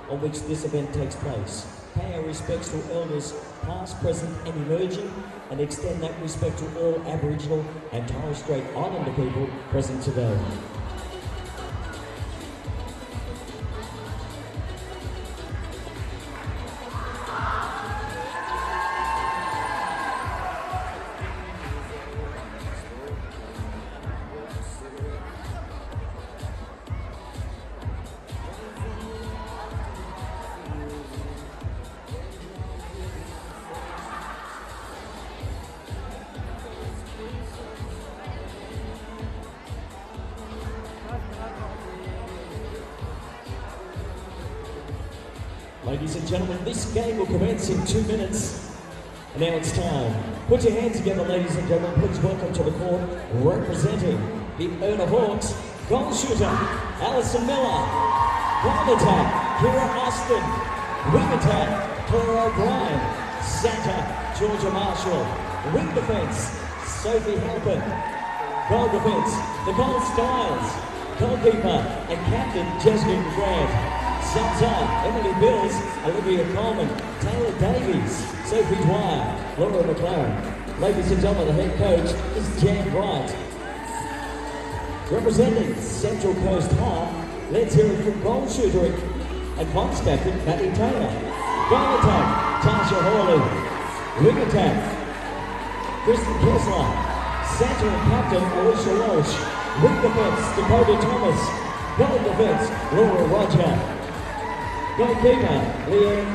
on which this event takes place. Pay our respects to elders past, present and emerging, and extend that respect to all Aboriginal and Torres Strait Islander people present today. Ladies and gentlemen, this game will commence in 2 minutes. And now it's time. Put your hands together, ladies and gentlemen. Please welcome to the court, representing the ERNA Hawks, goal shooter, Alison Miller. Guard attack, Kira Austin. Wing attack, Claire O'Brien. Center, Georgia Marshall. Wing defense, Sophie Halpin. Goal defense, Nicole Stiles. Goalkeeper and captain, Jasmine Grant. Subs up, Emily Bills, Olivia Coleman, Taylor Davies, Sophie Dwyer, Laura McLaren. Ladies and gentlemen, the head coach is Jan Wright. Representing Central Coast High, let's hear it from goal shooter and vice captain Matty Taylor. Goal attack, Tasha Hawley. Wing attack, Kristen Kessler. Center and captain, Alicia Walsh. Wing defense, Dakota Thomas. Goal defense, Laura Roger. Goalkeeper, Leanne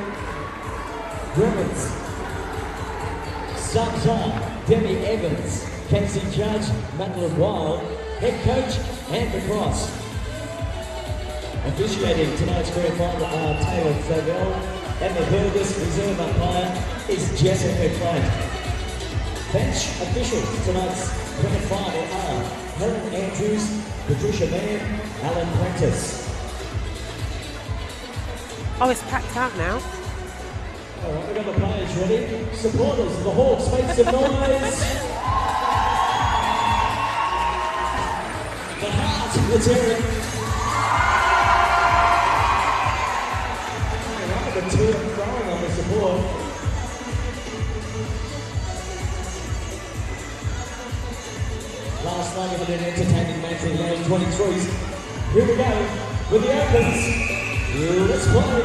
Grimmins. Subs are Demi Evans, Casey Judge, Madeline Wild. Head coach, Amber Cross. Officiating tonight's grand final are Taylor Zabel. Emma Burgess, reserve umpire, is Jessica Clayton. Bench officials tonight's grand final are Helen Andrews, Patricia Mann, Alan Prentice. Oh, it's packed out now. All right, we've got the players ready. Supporters of the Hawks, make some noise. The Heart, let's hear it. All right, the two and throwing on the support. Last night we had an entertaining match with the A23s. Here we go with the Opens. Let's play.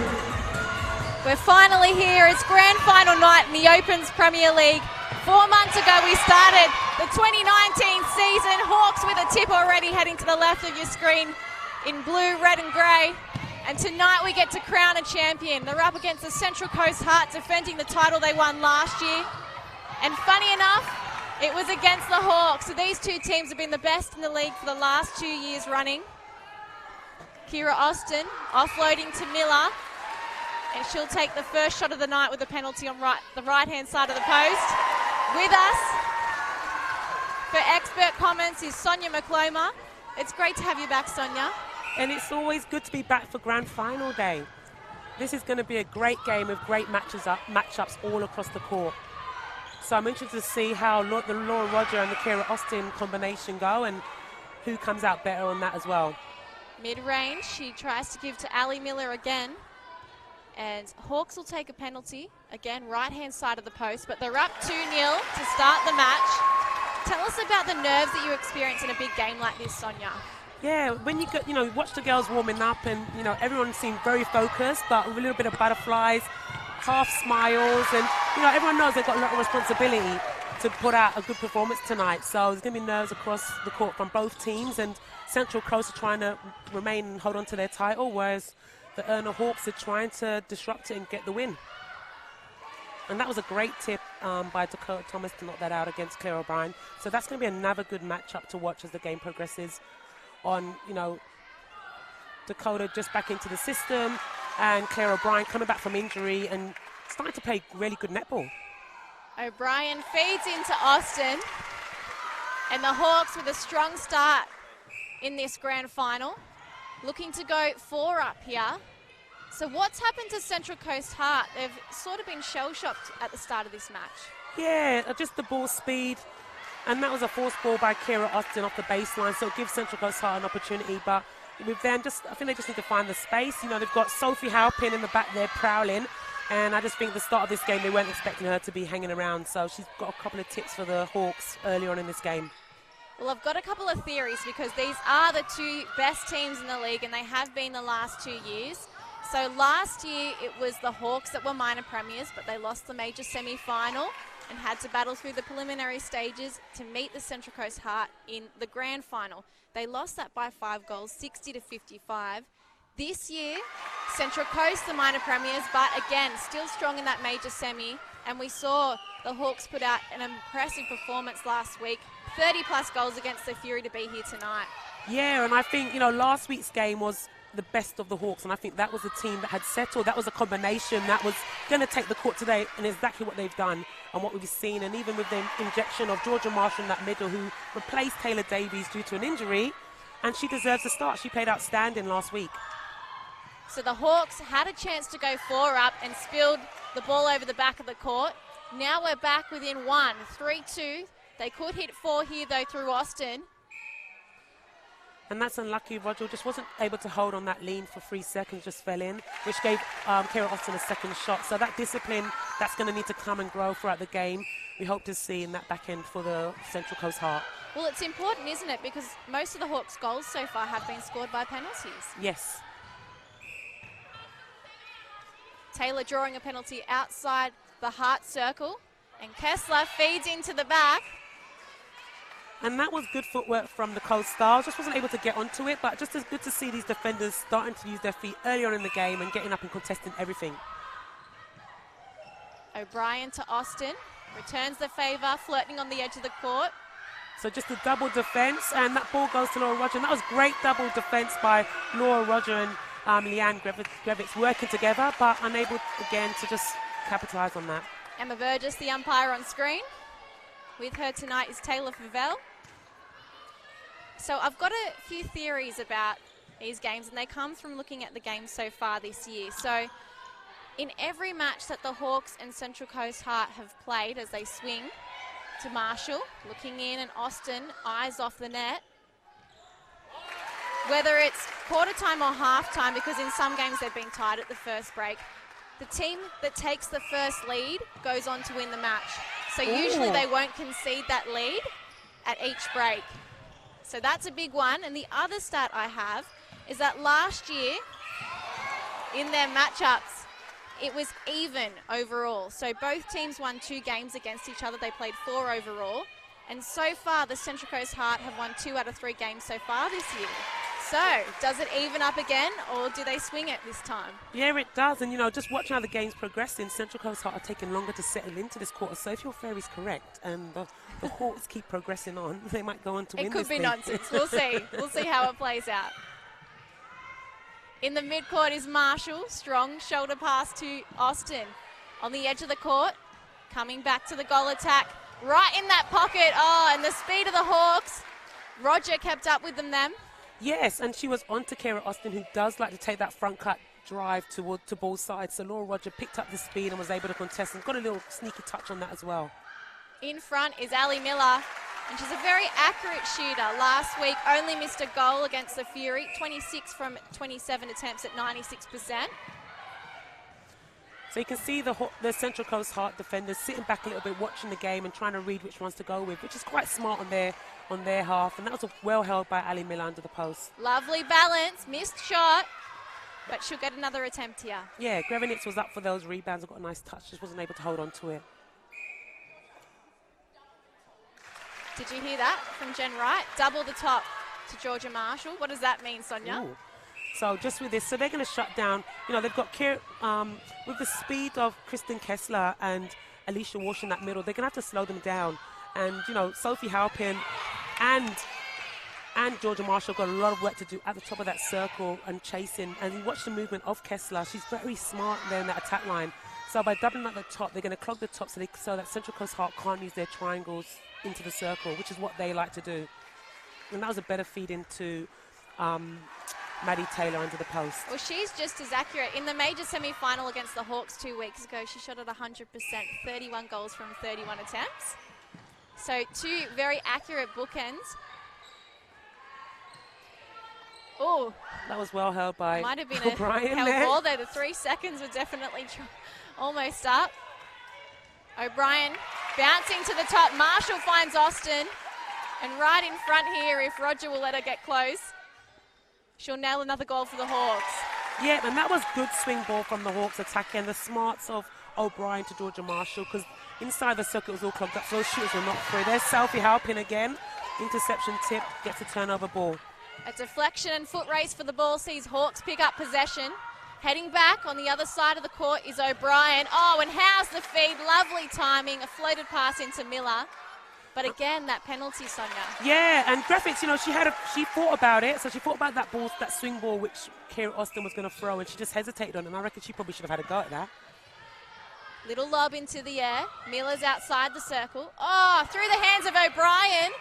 We're finally here. It's grand final night in the Opens Premier League. 4 months ago we started the 2019 season. Hawks with a tip already heading to the left of your screen in blue, red and grey. And tonight we get to crown a champion. They're up against the Central Coast Heart, defending the title they won last year. And funny enough, it was against the Hawks. So these two teams have been the best in the league for the last 2 years running. Kira Austin offloading to Miller, and she'll take the first shot of the night with a penalty on the right-hand side of the post. With us for expert comments is Sonia McCloma. It's great to have you back, Sonia. And it's always good to be back for grand final day. This is going to be a great game with great matchups all across the court. So I'm interested to see how the Laura Roger and the Kira Austin combination go and who comes out better on that as well. Mid-range, she tries to give to Ali Miller again. And Hawks will take a penalty. Again, right-hand side of the post, but they're up 2-0 to start the match. Tell us about the nerves that you experience in a big game like this, Sonia. Yeah, when you get, watch the girls warming up and, everyone seemed very focused, but with a little bit of butterflies, half smiles, and, everyone knows they've got a lot of responsibility to put out a good performance tonight. So there's going to be nerves across the court from both teams, and Central Coast are trying to remain and hold on to their title, whereas the ERNA Hawks are trying to disrupt it and get the win. And that was a great tip by Dakota Thomas to knock that out against Claire O'Brien. So that's going to be another good matchup to watch as the game progresses on, Dakota just back into the system and Claire O'Brien coming back from injury and starting to play really good netball. O'Brien feeds into Austin, and the Hawks with a strong start in this grand final, looking to go 4 up here. So what's happened to Central Coast Heart? They've sort of been shell-shocked at the start of this match. Yeah, just the ball speed, and that was a forced ball by Kira Austin off the baseline, so it gives Central Coast Heart an opportunity, but with them, I think they just need to find the space. You know, they've got Sophie Halpin in the back there prowling, and I just think at the start of this game they weren't expecting her to be hanging around. So she's got a couple of tips for the Hawks early on in this game. Well, I've got a couple of theories because these are the two best teams in the league and they have been the last 2 years. So last year it was the Hawks that were minor premiers, but they lost the major semi-final and had to battle through the preliminary stages to meet the Central Coast Heart in the grand final. They lost that by 5 goals, 60-55. This year, Central Coast, the minor premiers, but again, still strong in that major semi. And we saw the Hawks put out an impressive performance last week. 30-plus goals against the Fury to be here tonight. Yeah, and I think, you know, last week's game was the best of the Hawks, and I think that was a team that had settled. That was a combination that was going to take the court today, and exactly what they've done and what we've seen. And even with the injection of Georgia Marshall in that middle, who replaced Taylor Davies due to an injury, and she deserves a start. She played outstanding last week. So the Hawks had a chance to go 4 up and spilled the ball over the back of the court. Now we're back within 1, 3-2. They could hit 4 here, though, through Austin. And that's unlucky. Roger just wasn't able to hold on that lean for 3 seconds, just fell in, which gave Kara Austin a second shot. So that discipline, that's going to need to come and grow throughout the game. We hope to see in that back end for the Central Coast Heart. Well, it's important, isn't it? Because most of the Hawks' goals so far have been scored by penalties. Yes. Taylor drawing a penalty outside the Heart circle. And Kessler feeds into the back. And that was good footwork from the Coast Stars. Just wasn't able to get onto it, but just as good to see these defenders starting to use their feet early on in the game and getting up and contesting everything. O'Brien to Austin. Returns the favour, flirting on the edge of the court. So just a double defence, and that ball goes to Laura Roger. And that was great double defence by Laura Roger and Leanne Grevitz working together, but unable again to just capitalise on that. Emma Burgess, the umpire on screen. With her tonight is Taylor Favell. So I've got a few theories about these games, and they come from looking at the games so far this year. So in every match that the Hawks and Central Coast Heart have played, as they swing to Marshall, looking in, and Austin, eyes off the net. Whether it's quarter time or half time, because in some games they've been tied at the first break, the team that takes the first lead goes on to win the match. So usually they won't concede that lead at each break. So that's a big one. And the other stat I have is that last year in their matchups, it was even overall. So both teams won 2 games against each other. They played 4 overall. And so far, the Central Coast Heart have won 2 out of 3 games so far this year. So, does it even up again, or do they swing it this time? Yeah, it does. And, you know, just watching how the game's progressing, Central Coast Heart are taking longer to settle into this quarter. So if your theory's correct and the Hawks keep progressing on, they might go on to win this It could be thing. nonsense. We'll see. We'll see how it plays out. In the midcourt is Marshall. Strong shoulder pass to Austin. On the edge of the court, coming back to the goal attack. Right in that pocket. Oh, and the speed of the Hawks. Roger kept up with them then. Yes, and she was on to Kara Austin, who does like to take that front cut drive to ball side. So Laura Roger picked up the speed and was able to contest and got a little sneaky touch on that as well. In front is Ali Miller, and she's a very accurate shooter. Last week only missed a goal against the Fury, 26 from 27 attempts at 96%. So you can see the Central Coast Heart defenders sitting back a little bit, watching the game and trying to read which ones to go with, which is quite smart on their half. And that was well held by Ali Miller under the post. Lovely balance, missed shot, but she'll get another attempt here. Yeah, Grevenitz was up for those rebounds and got a nice touch, just wasn't able to hold on to it. Did you hear that from Jen Wright? Double the top to Georgia Marshall. What does that mean, Sonia? Ooh. So just with this, so they're going to shut down. You know, they've got with the speed of Kristen Kessler and Alicia Walsh in that middle, they're going to have to slow them down. And, you know, Sophie Halpin and Georgia Marshall got a lot of work to do at the top of that circle and chasing. And you watch the movement of Kessler. She's very smart there in that attack line. So by doubling at the top, they're going to clog the top so that Central Coast Heart can't use their triangles into the circle, which is what they like to do. And that was a better feed into Maddie Taylor under the post. Well, she's just as accurate. In the major semi-final against the Hawks 2 weeks ago, she shot at 100%, 31 goals from 31 attempts. So 2 very accurate bookends. Oh, That was well held by might have been O'Brien a there. held ball there. The 3 seconds were definitely almost up. O'Brien bouncing to the top. Marshall finds Austin. And right in front here, if Roger will let her get close, she'll nail another goal for the Hawks. Yeah, and that was good swing ball from the Hawks attack and the smarts of O'Brien to Georgia Marshall, because inside the circuit was all clogged up, so those shooters were not free. There's Selfie Halpin again. Interception tip, gets a turnover ball. A deflection and foot race for the ball sees Hawks pick up possession. Heading back on the other side of the court is O'Brien. Oh, and how's the feed? Lovely timing. A floated pass into Miller. But again, that penalty, Sonia. Yeah, and Graphics, you know, she thought about it. So she thought about that swing ball which Kira Austin was going to throw, and she just hesitated on it. And I reckon she probably should have had a go at that. Little lob into the air. Miller's outside the circle. Oh, through the hands of O'Brien.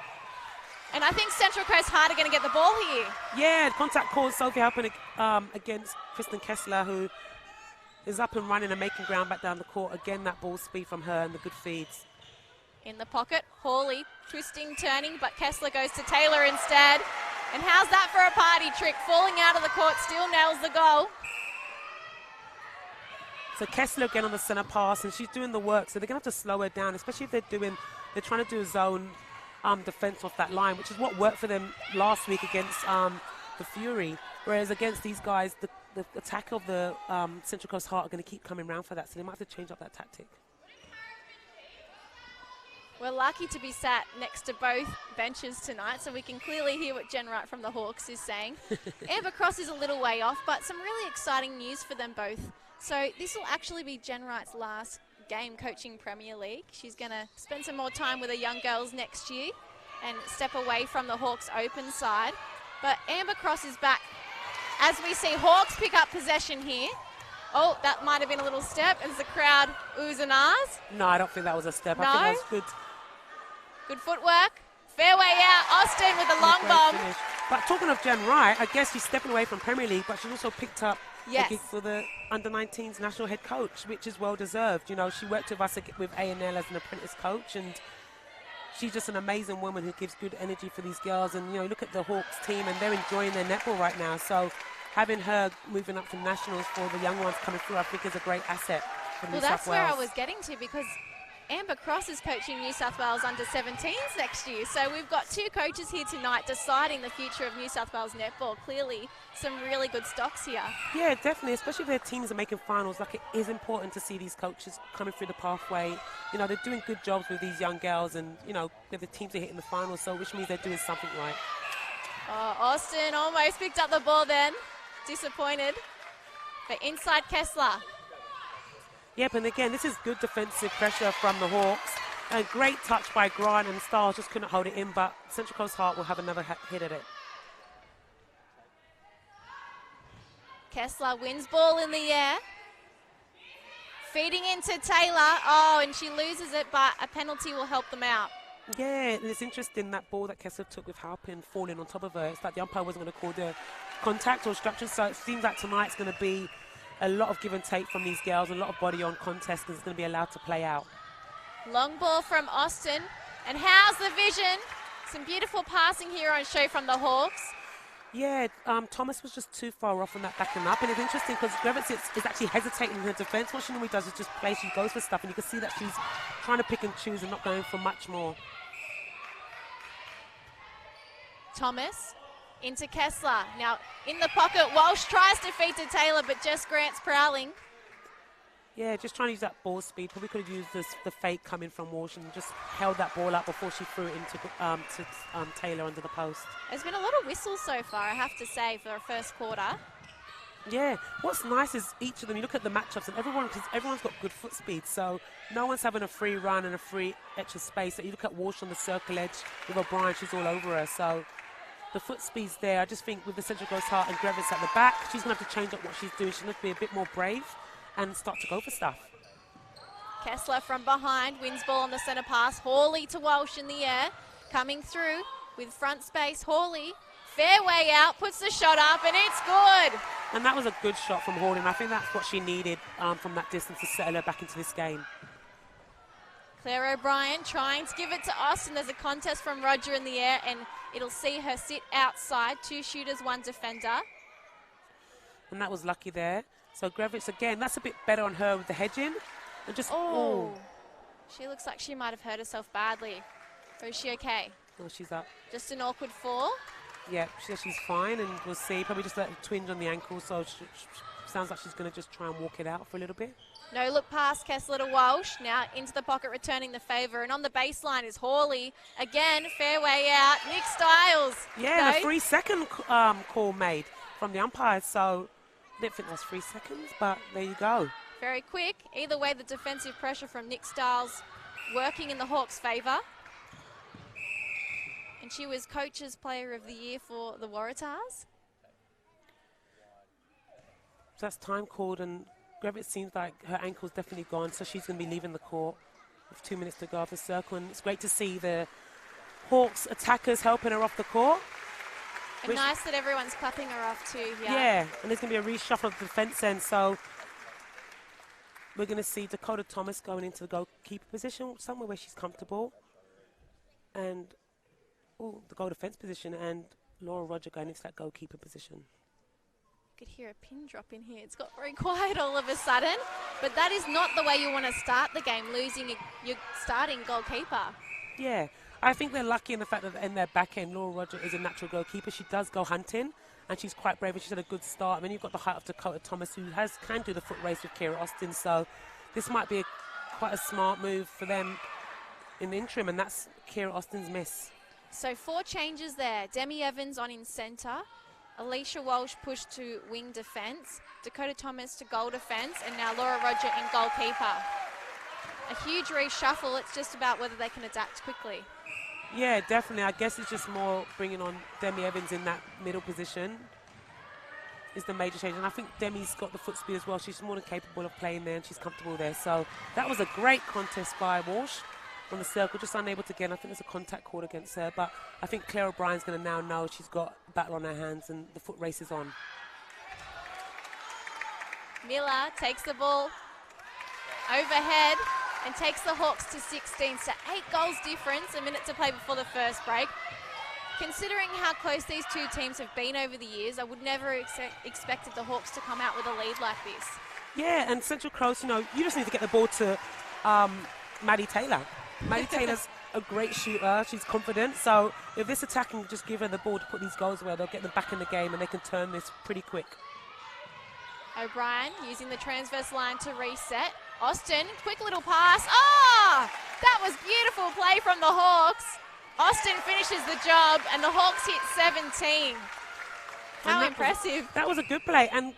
And I think Central Coast Hard are going to get the ball here. Yeah, contact calls Sophie Halpin against Kristen Kessler, who is up and running and making ground back down the court. Again, that ball speed from her and the good feeds. In the pocket, Hawley twisting, turning, but Kessler goes to Taylor instead. And how's that for a party trick? Falling out of the court, still nails the goal. So Kessler again on the center pass, and she's doing the work, so they're going to have to slow her down, especially if they're trying to do a zone defense off that line, which is what worked for them last week against the Fury. Whereas against these guys, the attack of the Central Coast Heart are going to keep coming around for that, so they might have to change up that tactic. We're lucky to be sat next to both benches tonight, so we can clearly hear what Jen Wright from the Hawks is saying. Amber Cross is a little way off, but some really exciting news for them both. So this will actually be Jen Wright's last game coaching Premier League. She's going to spend some more time with the young girls next year and step away from the Hawks open side. But Amber Cross is back. As we see Hawks pick up possession here. Oh, that might have been a little step as the crowd oohs and ahs. No, I don't think that was a step. No? I think that was good. Good footwork. Fairway out. Austin with a long bomb. Finish. But talking of Jen Wright, I guess she's stepping away from Premier League, but she's also picked up a gig for the Under-19s national head coach, which is well deserved. You know, she worked with us with A&L as an apprentice coach, and she's just an amazing woman who gives good energy for these girls. And, you know, look at the Hawks team, and they're enjoying their netball right now. So having her moving up to nationals for the young ones coming through, I think is a great asset for New South Wales. Well, that's where I was getting to, because Amber Cross is coaching New South Wales Under-17s next year. So we've got two coaches here tonight deciding the future of New South Wales netball. Clearly, some really good stocks here. Yeah, definitely, especially if their teams are making finals. Like, it is important to see these coaches coming through the pathway. You know, they're doing good jobs with these young girls, and, you know, the teams are hitting the finals, so which means they're doing something right. Oh, Austin almost picked up the ball then. Disappointed. But inside Kessler. Yep, and again, this is good defensive pressure from the Hawks. A great touch by Grant, and Styles just couldn't hold it in, but Central Coast Heart will have another hit at it. Kessler wins ball in the air. Feeding into Taylor. Oh, and she loses it, but a penalty will help them out. Yeah, and it's interesting, that ball that Kessler took with Halpin falling on top of her. It's like the umpire wasn't going to call the contact or structure, so it seems like tonight's going to be a lot of give and take from these girls, a lot of body on contest, because it's going to be allowed to play out. Long ball from Austin. And how's the vision? Some beautiful passing here on show from the Hawks. Yeah, Thomas was just too far off on that backing up, and it's interesting because Grevitz is actually hesitating in her defence. What she normally does is just play, she goes for stuff, and you can see that she's trying to pick and choose and not going for much more. Thomas into Kessler. Now in the pocket, Walsh tries to feed to Taylor, but Jess Grant's prowling. Yeah, just trying to use that ball speed. Probably could have used the fake coming from Walsh and just held that ball up before she threw it into Taylor under the post. There's been a lot of whistles so far, I have to say, for the first quarter. Yeah, what's nice is each of them, you look at the matchups, and everyone's got good foot speed, so no one's having a free run and a free extra space. So you look at Walsh on the circle edge with O'Brien, she's all over her. So the foot speed's there. I just think with the Central Coast Heart and Grevitz at the back, she's going to have to change up what she's doing. She's going to have to be a bit more brave and start to go for stuff. Kessler from behind wins ball on the centre pass. Hawley to Walsh in the air. Coming through with front space. Hawley, fairway out, puts the shot up, and it's good. And that was a good shot from Hawley, and I think that's what she needed from that distance to settle her back into this game. Claire O'Brien trying to give it to Austin. There's a contest from Roger in the air, and it'll see her sit outside. 2 shooters, 1 defender. And that was lucky there. So Grevitz again, that's a bit better on her with the hedging. And just, She looks like she might have hurt herself badly. Or is she okay? Oh, she's up. Just an awkward fall. Yeah, she's fine, and we'll see. Probably just a twinge on the ankle, so sounds like she's going to just try and walk it out for a little bit. No look past Kessler to Walsh. Now into the pocket, returning the favour. And on the baseline is Hawley. Again, fairway out. Nick Stiles. Yeah, and a 3-second call made from the umpires. So I didn't think that's 3 seconds, but there you go. Very quick. Either way, the defensive pressure from Nick Stiles working in the Hawks' favour. And she was Coach's Player of the Year for the Waratahs. So that's time called, and Grevitz seems like her ankle's definitely gone, so she's going to be leaving the court with 2 minutes to go off the circle. And it's great to see the Hawks attackers helping her off the court. And nice that everyone's clapping her off too. Yeah, and there's going to be a reshuffle of the defense end, so we're going to see Dakota Thomas going into the goalkeeper position, somewhere where she's comfortable, and the goal defense position, and Laura Roger going into that goalkeeper position. You could hear a pin drop in here. It's got very quiet all of a sudden, but that is not the way you want to start the game, losing your starting goalkeeper. Yeah, I think they're lucky in the fact that in their back end, Laura Roger is a natural goalkeeper. She does go hunting, and she's quite brave, and she's had a good start. And then you've got the height of Dakota Thomas, who can do the foot race with Kira Austin, so this might be quite a smart move for them in the interim, and that's Kira Austin's miss. So 4 changes there. Demi Evans on in centre. Alicia Walsh pushed to wing defence. Dakota Thomas to goal defence. And now Laura Roger in goalkeeper. A huge reshuffle. It's just about whether they can adapt quickly. Yeah, definitely. I guess it's just more bringing on Demi Evans in that middle position is the major change. And I think Demi's got the foot speed as well. She's more than capable of playing there, and she's comfortable there. So that was a great contest by Walsh on the circle, just unable to get in. I think there's a contact called against her, but I think Claire O'Brien's going to now know she's got a battle on her hands, and the foot race is on. Miller takes the ball overhead and takes the Hawks to 16. So 8 goals difference, a minute to play before the first break. Considering how close these 2 teams have been over the years, I would never expected the Hawks to come out with a lead like this. Yeah, and Central Coast, you just need to get the ball to Maddie Taylor. Maddie Taylor's a great shooter. She's confident. So if this attack can just give her the ball to put these goals away, they'll get them back in the game, and they can turn this pretty quick. O'Brien using the transverse line to reset. Austin, quick little pass. Oh, that was beautiful play from the Hawks. Austin finishes the job, and the Hawks hit 17. How impressive. That was a good play. And,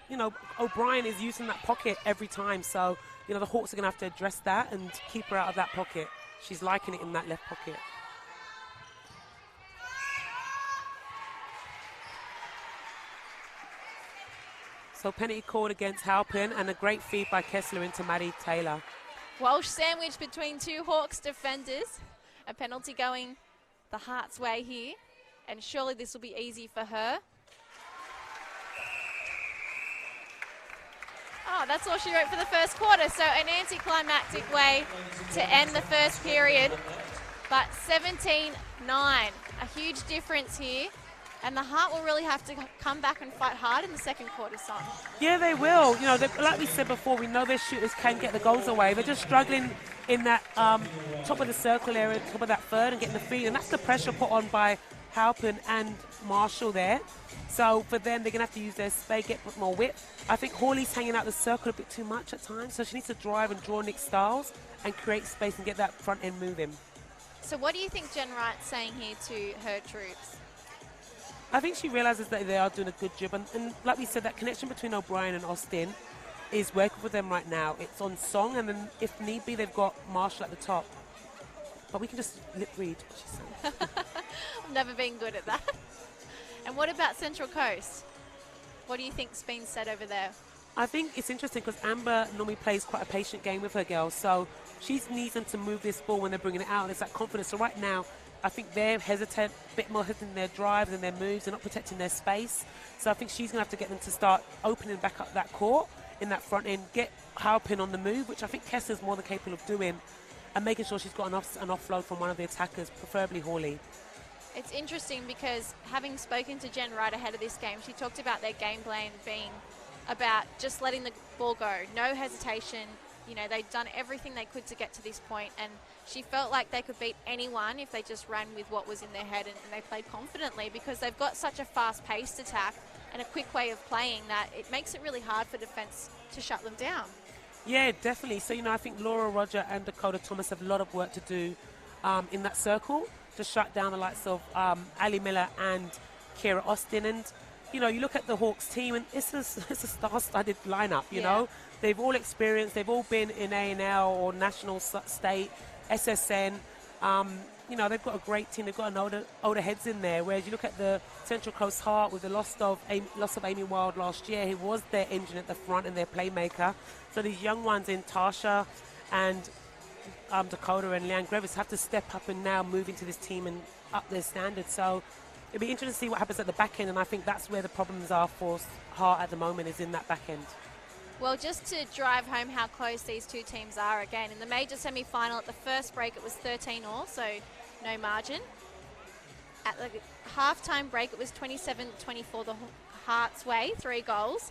O'Brien is using that pocket every time. So, the Hawks are going to have to address that and keep her out of that pocket. She's liking it in that left pocket. So penalty called against Halpin, and a great feed by Kessler into Maddie Taylor. Walsh sandwiched between 2 Hawks defenders. A penalty going the Hearts' way here, and surely this will be easy for her. Oh, that's all she wrote for the first quarter. So an anticlimactic way to end the first period. But 17-9, a huge difference here. And the Heart will really have to come back and fight hard in the second quarter, Son. Yeah, they will. Like we said before, we know their shooters can get the goals away. They're just struggling in that top of the circle area, top of that third, and getting the feed. And that's the pressure put on by Halpin and Marshall there. So for them, they're going to have to use their spade, get more width. I think Hawley's hanging out the circle a bit too much at times, so she needs to drive and draw Nick Stiles and create space and get that front end moving. So what do you think Jen Wright's saying here to her troops? I think she realises that they are doing a good job. And like we said, that connection between O'Brien and Austin is working for them right now. It's on song, and then if need be, they've got Marshall at the top. But we can just lip read what she's saying. I've never been good at that. And what about Central Coast? What do you think's been said over there? I think it's interesting because Amber normally plays quite a patient game with her girls, so she needs them to move this ball when they're bringing it out. It's that confidence. So right now, I think they're hesitant, a bit more hesitant in their drives and their moves. They're not protecting their space. So I think she's going to have to get them to start opening back up that court in that front end, get Halpin on the move, which I think Kessler's more than capable of doing. and making sure she's got an offload from one of the attackers, preferably Hawley. It's interesting because having spoken to Jen right ahead of this game, she talked about their game plan being about just letting the ball go, no hesitation. You know, they'd done everything they could to get to this point, and she felt like they could beat anyone if they just ran with what was in their head, and they played confidently because they've got such a fast-paced attack and a quick way of playing that it makes it really hard for defence to shut them down. Yeah, definitely. So, you know, I think Laura Roger and Dakota Thomas have a lot of work to do in that circle to shut down the likes of Ali Miller and Kira Austin. And, you know, you look at the Hawks team, and it's a star-studded lineup, you know. They've all experienced, they've all been in A&L or national state, SSN. You know, they've got a great team. They've got an older heads in there. Whereas you look at the Central Coast Heart with the loss of Amy Wild last year, who was their engine at the front and their playmaker. So these young ones in Tasha and Dakota and Leanne Grevis have to step up and now move into this team and up their standards. So it'll be interesting to see what happens at the back end, and I think that's where the problems are for Hart at the moment, is in that back end. Well, just to drive home how close these two teams are again, in the major semi-final at the first break it was 13-all, so no margin. At the half-time break it was 27-24 the Hearts' way, 3 goals.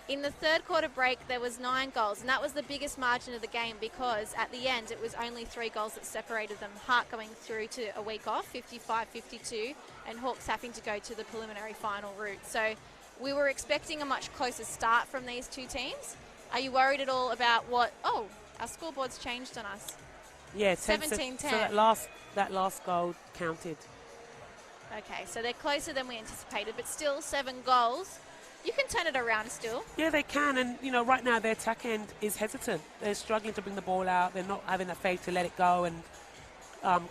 In the third quarter break there was 9 goals, and that was the biggest margin of the game because at the end it was only 3 goals that separated them. Hart going through to a week off, 55-52, and Hawks having to go to the preliminary final route. So we were expecting a much closer start from these two teams. Are you worried at all about what... Oh, our scoreboard's changed on us. Yeah, 17-10. So that last goal counted. Okay, so they're closer than we anticipated, but still 7 goals. You can turn it around still. Yeah, they can, and you know, right now their attack end is hesitant. They're struggling to bring the ball out. They're not having that faith to let it go and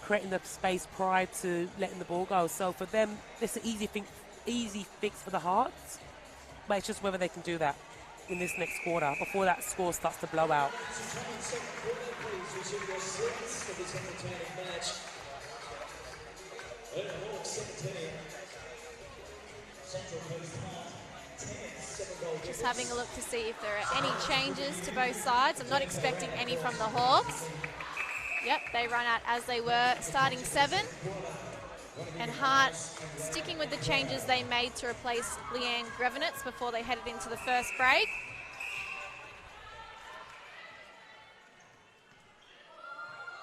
creating the space prior to letting the ball go. So for them, it's an easy fix for the Hearts, but it's just whether they can do that in this next quarter before that score starts to blow out. Just having a look to see if there are any changes to both sides. I'm not expecting any from the Hawks. Yep, they run out as they were, starting 7. And Hart sticking with the changes they made to replace Leanne Grevenitz before they headed into the first break.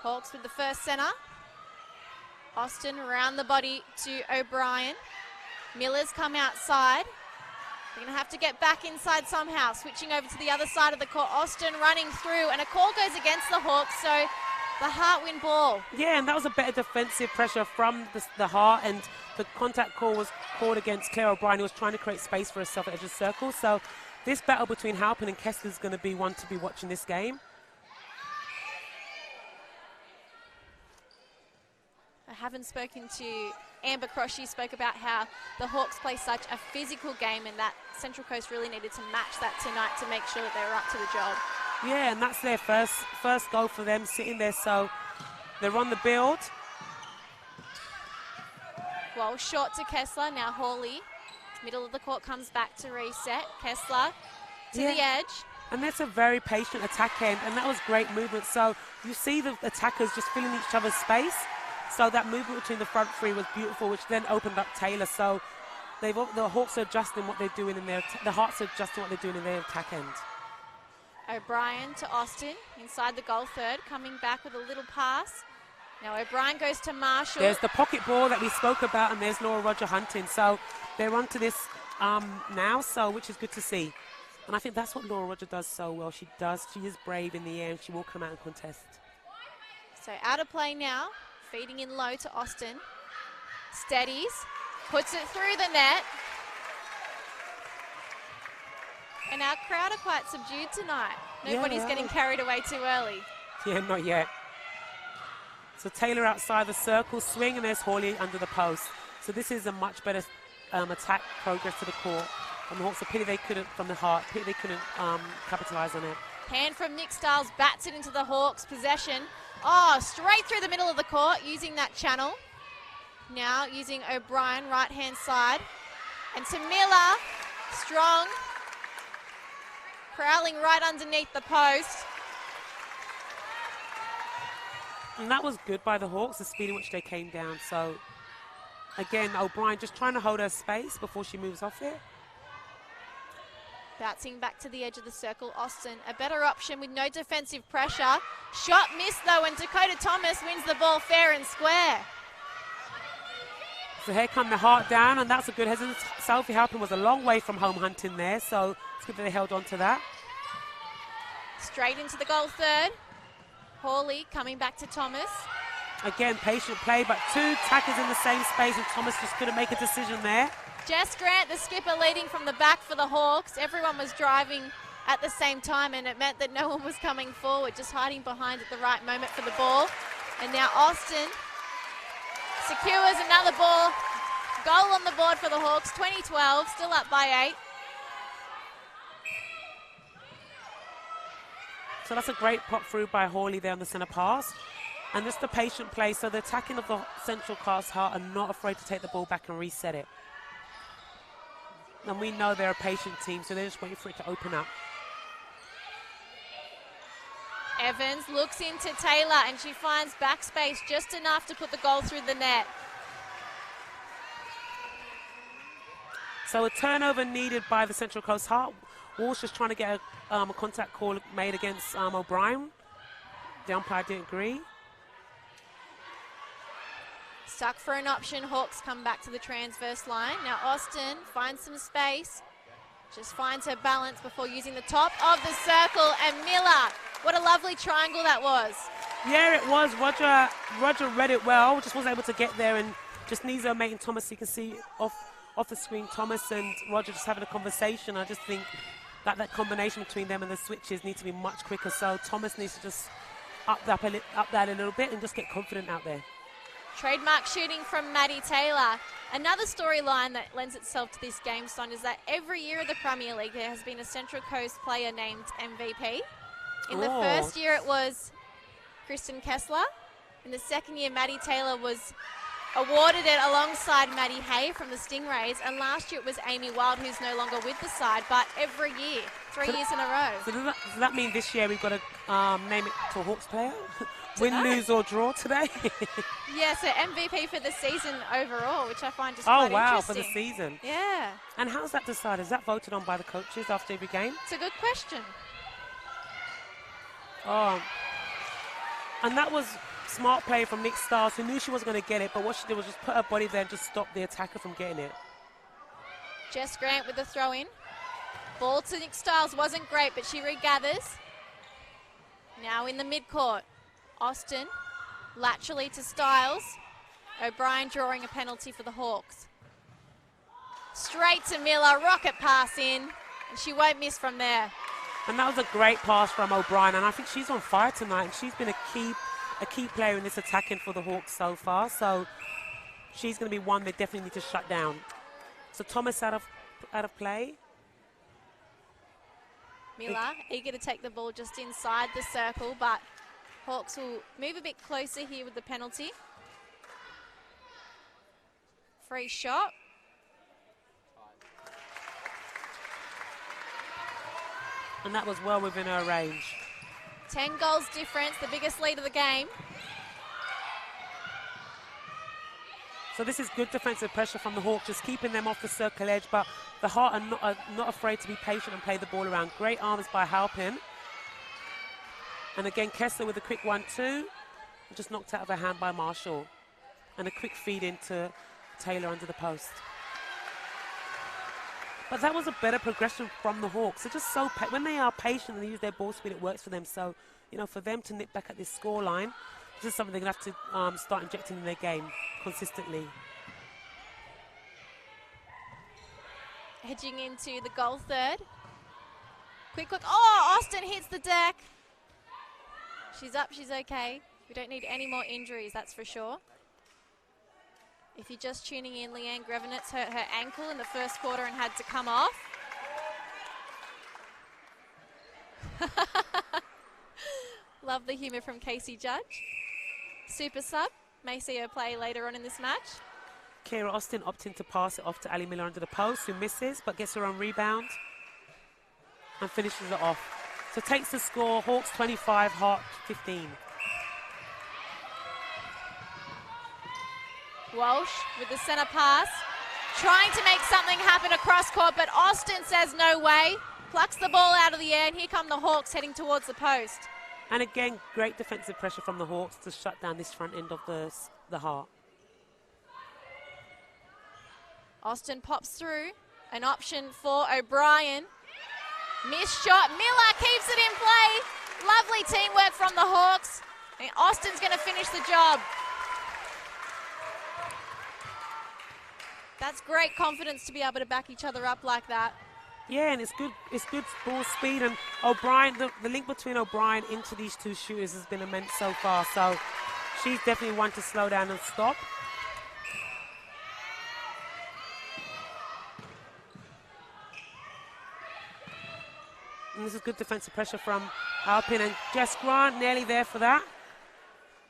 Hawks with the first centre. Austin around the body to O'Brien. Miller's come outside. They're going to have to get back inside somehow. Switching over to the other side of the court. Austin running through, and a call goes against the Hawks, so the Hart win ball. Yeah, and that was a better defensive pressure from the Hart, and the contact call was called against Claire O'Brien, who was trying to create space for herself at the edge of the circle. So this battle between Halpin and Kessler is going to be one to be watching this game. I haven't spoken to Amber Cross. She spoke about how the Hawks play such a physical game and that Central Coast really needed to match that tonight to make sure that they were up to the job. Yeah, and that's their first goal for them sitting there, so they're on the build. Well, short to Kessler, now Hawley. Middle of the court comes back to reset. Kessler to the edge. And that's a very patient attack end, and that was great movement. So you see the attackers just filling each other's space. So that movement between the front three was beautiful, which then opened up Taylor. So the Hawks are adjusting what they're doing in their, the Hearts are adjusting what they're doing in their attack end. O'Brien to Austin, inside the goal third, coming back with a little pass. Now O'Brien goes to Marshall. There's the pocket ball that we spoke about, and there's Laura Roger hunting. So they're onto this now, so which is good to see. And I think that's what Laura Roger does so well. She is brave in the air, and she will come out and contest. So out of play now, feeding in low to Austin. Steadies, puts it through the net. And our crowd are quite subdued tonight. Nobody's getting carried away too early. Yeah, not yet. So Taylor outside the circle, swing, and there's Hawley under the post. So this is a much better attack progress to the court. And the Hawks, a pity they couldn't, from the Heart, pity they couldn't capitalise on it. Hand from Nick Stiles, bats it into the Hawks' possession. Oh, straight through the middle of the court, using that channel. Now using O'Brien, right-hand side. And to Miller, strong. Prowling right underneath the post. And that was good by the Hawks, the speed in which they came down. So, again, O'Brien just trying to hold her space before she moves off it. Bouncing back to the edge of the circle, Austin, a better option with no defensive pressure. Shot missed though, and Dakota Thomas wins the ball fair and square. So here come the Hart down, and that's a good hesitant. Sophie Halpin was a long way from home hunting there, so it's good that they held on to that. Straight into the goal third. Hawley coming back to Thomas. Again, patient play, but two tackers in the same space, and Thomas just couldn't make a decision there. Jess Grant, the skipper, leading from the back for the Hawks. Everyone was driving at the same time, and it meant that no one was coming forward, just hiding behind at the right moment for the ball. And now Austin secures another ball. Goal on the board for the Hawks, 20-12, still up by 8. So that's a great pop through by Hawley there on the centre pass. And just the patient play, so the attacking of the Central Cast Heart are not afraid to take the ball back and reset it. And we know they're a patient team, so they're just waiting for it to open up. Evans looks into Taylor, and she finds backspace just enough to put the goal through the net. So a turnover needed by the Central Coast Heart. Walsh just trying to get a contact call made against O'Brien. The umpire didn't agree. Stuck for an option. Hawks come back to the transverse line. Now Austin finds some space. Just finds her balance before using the top of the circle. And Miller, what a lovely triangle that was. Yeah, it was. Roger read it well. Just wasn't able to get there, and just needs her mate and Thomas. You can see off the screen, Thomas and Roger just having a conversation. I just think that combination between them and the switches need to be much quicker. So Thomas needs to just up that a little bit and just get confident out there. Trademark shooting from Maddie Taylor. Another storyline that lends itself to this game, Son, is that every year of the Premier League there has been a Central Coast player named MVP. In the first year it was Kristen Kessler. In the second year, Maddie Taylor was awarded it alongside Maddie Hay from the Stingrays, and last year it was Amy Wild, who's no longer with the side, but every year, 3 years in a row. So does that mean this year we've got to name it to a Hawks player? Win, lose or draw today? Yeah, so MVP for the season overall, which I find just quite interesting. Oh, wow, for the season. Yeah. And how's that decided? Is that voted on by the coaches after every game? It's a good question. Oh, and that was smart play from Nick Stiles, who knew she wasn't going to get it, but what she did was just put her body there and just stop the attacker from getting it. Jess Grant with the throw-in. Ball to Nick Stiles wasn't great, but she regathers. Now in the midcourt. Austin, laterally to Stiles. O'Brien drawing a penalty for the Hawks. Straight to Miller, rocket pass in, and she won't miss from there. And that was a great pass from O'Brien, and I think she's on fire tonight, and she's been a key player in this attacking for the Hawks so far, so she's going to be one they definitely need to shut down. So Thomas out of play. Miller eager to take the ball just inside the circle, but Hawks will move a bit closer here with the penalty. Free shot. And that was well within her range. 10 goals difference, the biggest lead of the game. So this is good defensive pressure from the Hawks, just keeping them off the circle edge, but the Heart are not afraid to be patient and play the ball around. Great arms by Halpin. And again, Kessler with a quick 1-2, just knocked out of her hand by Marshall. And a quick feed into Taylor under the post. But that was a better progression from the Hawks. They're just so, when they are patient and they use their ball speed, it works for them. So, you know, for them to nip back at this scoreline, this is something they're going to have to start injecting in their game consistently. Edging into the goal third. Quick. Oh, Austin hits the deck. She's up, she's okay. We don't need any more injuries, that's for sure. If you're just tuning in, Leanne Grevenitz hurt her ankle in the first quarter and had to come off. Love the humour from Casey Judge. Super sub, may see her play later on in this match. Kira Austin opting to pass it off to Ali Miller under the post, who misses, but gets her own rebound and finishes it off. So takes the score, Hawks 25, Heart 15. Walsh with the centre pass, trying to make something happen across court, but Austin says no way, plucks the ball out of the air, and here come the Hawks heading towards the post. And again, great defensive pressure from the Hawks to shut down this front end of the Heart. Austin pops through, an option for O'Brien. Missed shot, Miller keeps it in play. Lovely teamwork from the Hawks. And Austin's going to finish the job. That's great confidence to be able to back each other up like that. Yeah, and it's good ball speed. And O'Brien, the link between O'Brien into these two shooters has been immense so far. So she's definitely one to slow down and stop. And this is good defensive pressure from Alpin, and Jess Grant nearly there for that.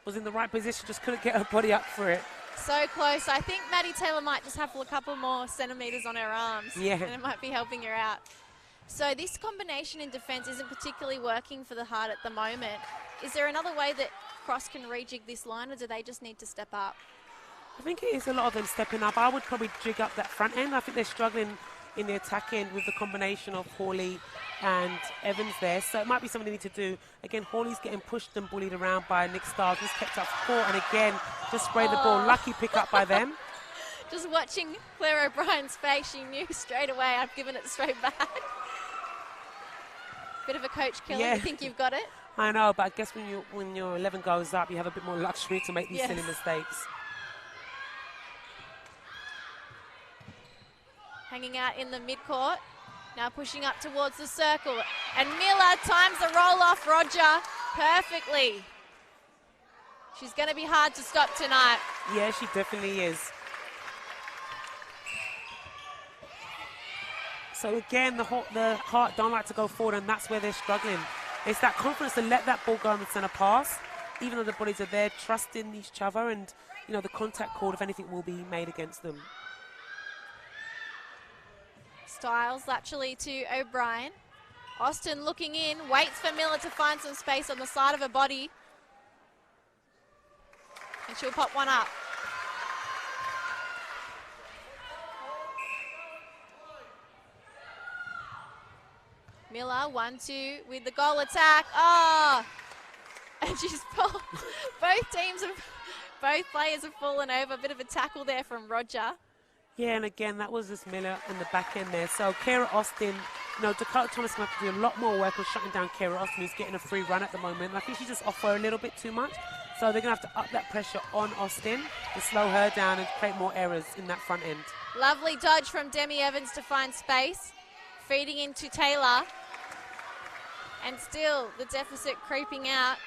Was in the right position, just couldn't get her body up for it. So close. I think Maddie Taylor might just have a couple more centimetres on her arms. Yeah. And it might be helping her out. So this combination in defence isn't particularly working for the Heart at the moment. Is there another way that Cross can rejig this line, or do they just need to step up? I think it is a lot of them stepping up. I would probably jig up that front end. I think they're struggling in the attack end with the combination of Hawley and Evans there. So it might be something they need to do. Again, Hawley's getting pushed and bullied around by Nick Stiles. Just kept up court, and again, just sprayed the ball. Lucky pick up by them. Just watching Claire O'Brien's face, she knew straight away I've given it straight back. Bit of a coach killer. Yeah. You think you've got it? I know, but I guess when your 11 goes up, you have a bit more luxury to make these silly mistakes. Hanging out in the midcourt. Now pushing up towards the circle. And Miller times the roll off Roger perfectly. She's going to be hard to stop tonight. Yeah, she definitely is. So again, the Heart don't like to go forward, and that's where they're struggling. It's that confidence to let that ball go on the centre pass, even though the bodies are there, trusting each other, and the contact call, if anything, will be made against them. Stiles laterally to O'Brien. Austin looking in, waits for Miller to find some space on the side of her body. And she'll pop one up. Miller, 1-2 with the goal attack. Oh! And she's both players have fallen over. A bit of a tackle there from Roger. Yeah, and again, that was just Miller in the back end there. So Kara Austin, Dakota Thomas going to have to do a lot more work on shutting down Kara Austin, who's getting a free run at the moment. And I think she's just off her a little bit too much. So they're going to have to up that pressure on Austin to slow her down and create more errors in that front end. Lovely dodge from Demi Evans to find space. Feeding into Taylor. And still the deficit creeping out.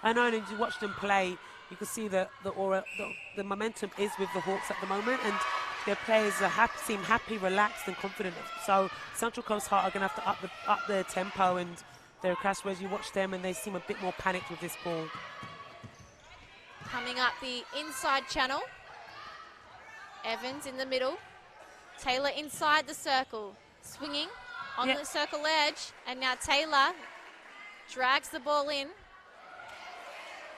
I know, and as you watch them play, you can see the momentum is with the Hawks at the moment, and their players seem happy, relaxed, and confident. So Central Coast Heart are going to have to up the tempo and their crash, whereas you watch them and they seem a bit more panicked with this ball. Coming up the inside channel. Evans in the middle. Taylor inside the circle. Swinging on the circle edge. And now Taylor drags the ball in.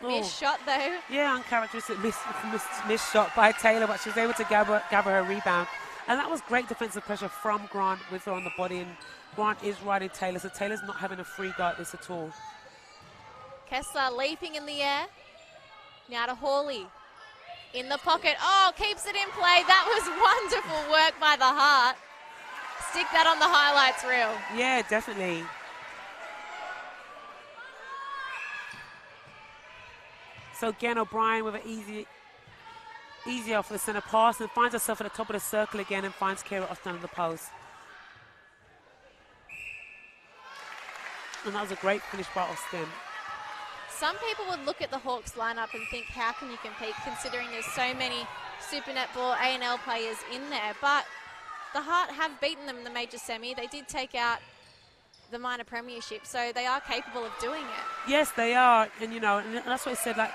Missed shot though. Yeah, uncharacteristic missed shot by Taylor, but she was able to gather her rebound. And that was great defensive pressure from Grant with her on the body, and Grant is riding Taylor, so Taylor's not having a free go at this at all. Kessler leaping in the air. Now to Hawley. In the pocket. Oh, keeps it in play. That was wonderful work by the Heart. Stick that on the highlights reel. Yeah, definitely. So again, O'Brien with an easy off the centre pass, and finds herself at the top of the circle again and finds Kara Austin on the post. And that was a great finish by Austin. Some people would look at the Hawks lineup and think, how can you compete considering there's so many Super Netball A&L players in there? But the Heart have beaten them in the major semi. They did take out the minor premiership, so they are capable of doing it. Yes, they are, and and that's what I said, like,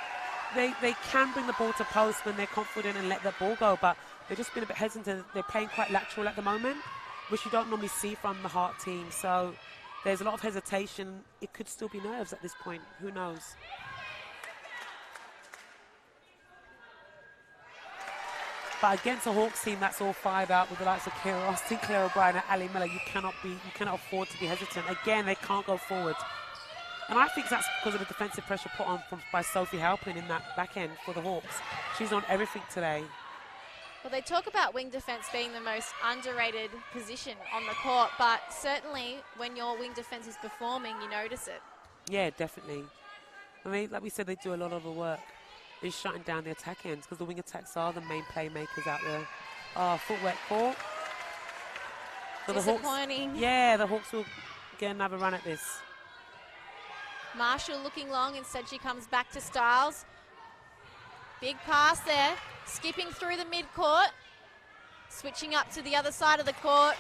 they can bring the ball to post when they're confident and let that ball go, but they've just been a bit hesitant. They're playing quite lateral at the moment, which you don't normally see from the Heart team, so there's a lot of hesitation. It could still be nerves at this point, who knows. But against a Hawks team that's all fired up with the likes of Kira Austin, Claire O'Brien, and Ali Miller, you cannot afford to be hesitant. Again, they can't go forward. And I think that's because of the defensive pressure put on by Sophie Halpin in that back end for the Hawks. She's on everything today. Well, they talk about wing defence being the most underrated position on the court, but certainly when your wing defence is performing, you notice it. Yeah, definitely. I mean, like we said, they do a lot of the work. They're shutting down the attack ends because the wing attacks are the main playmakers out there. Footwork court. So disappointing. The Hawks will get another run at this. Marshall looking long, instead she comes back to Styles. Big pass there, skipping through the mid-court, switching up to the other side of the court.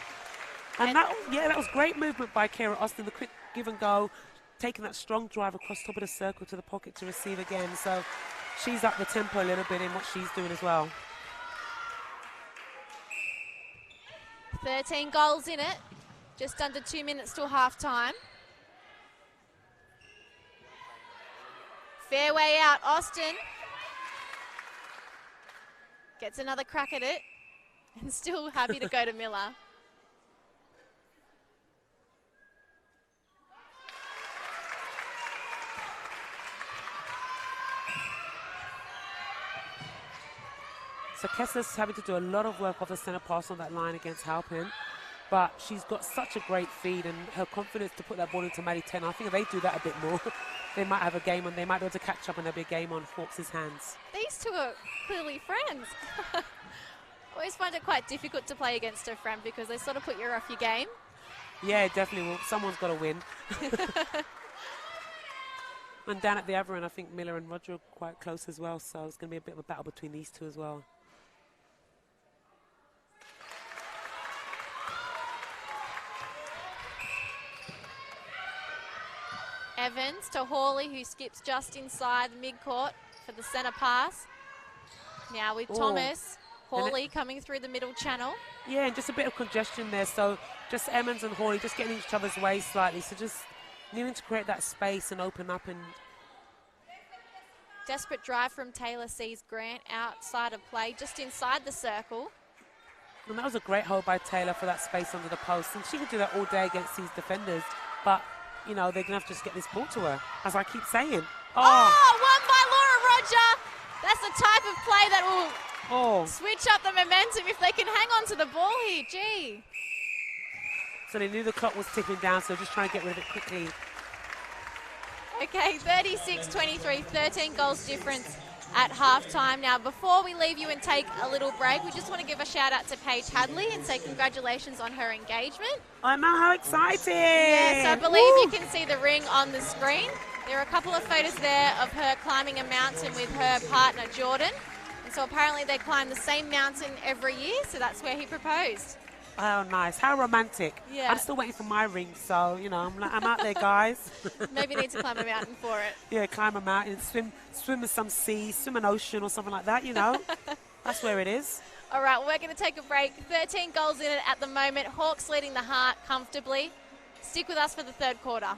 And that was great movement by Kira Austin, the quick give and go, taking that strong drive across top of the circle to the pocket to receive again. So she's up the tempo a little bit in what she's doing as well. 13 goals in it, just under 2 minutes till half-time. Fairway out, Austin. Gets another crack at it, and still happy to go to Miller. So Kessler's having to do a lot of work off the centre pass on that line against Halpin, but she's got such a great feed and her confidence to put that ball into Maddie 10. I think if they do that a bit more, they might have a game on. They might be able to catch up and there'll be a game on Hawks' hands. These two are clearly friends. Always find it quite difficult to play against a friend because they sort of put you off your game. Yeah, definitely. Well, someone's got to win. And down at the other end, I think Miller and Roger are quite close as well, so it's going to be a bit of a battle between these two as well. Evans to Hawley, who skips just inside the mid-court for the centre pass. Now with Thomas, Hawley coming through the middle channel. Yeah, and just a bit of congestion there, so just Emmons and Hawley just getting each other's way slightly, so just needing to create that space and open up. And desperate drive from Taylor sees Grant outside of play, just inside the circle. And that was a great hold by Taylor for that space under the post, and she can do that all day against these defenders, but you know, they're going to have to just get this ball to her, as I keep saying. Won by Laura Roger. That's the type of play that will switch up the momentum if they can hang on to the ball here. Gee. So they knew the clock was ticking down, so just trying to get rid of it quickly. Okay, 36-23, 13 goals difference at halftime. Now, before we leave you and take a little break, we just want to give a shout out to Paige Hadley and say congratulations on her engagement. I know, how exciting! Yes, I believe you can see the ring on the screen. There are a couple of photos there of her climbing a mountain with her partner, Jordan. And so apparently they climb the same mountain every year, so that's where he proposed. Oh, nice. How romantic. Yeah. I'm still waiting for my ring, so, you know, I'm out there, guys. Maybe need to climb a mountain for it. Yeah, climb a mountain, swim in some sea, swim an ocean or something like that, you know. That's where it is. All right, we're going to take a break. 13 goals in it at the moment. Hawks leading the Heart comfortably. Stick with us for the third quarter.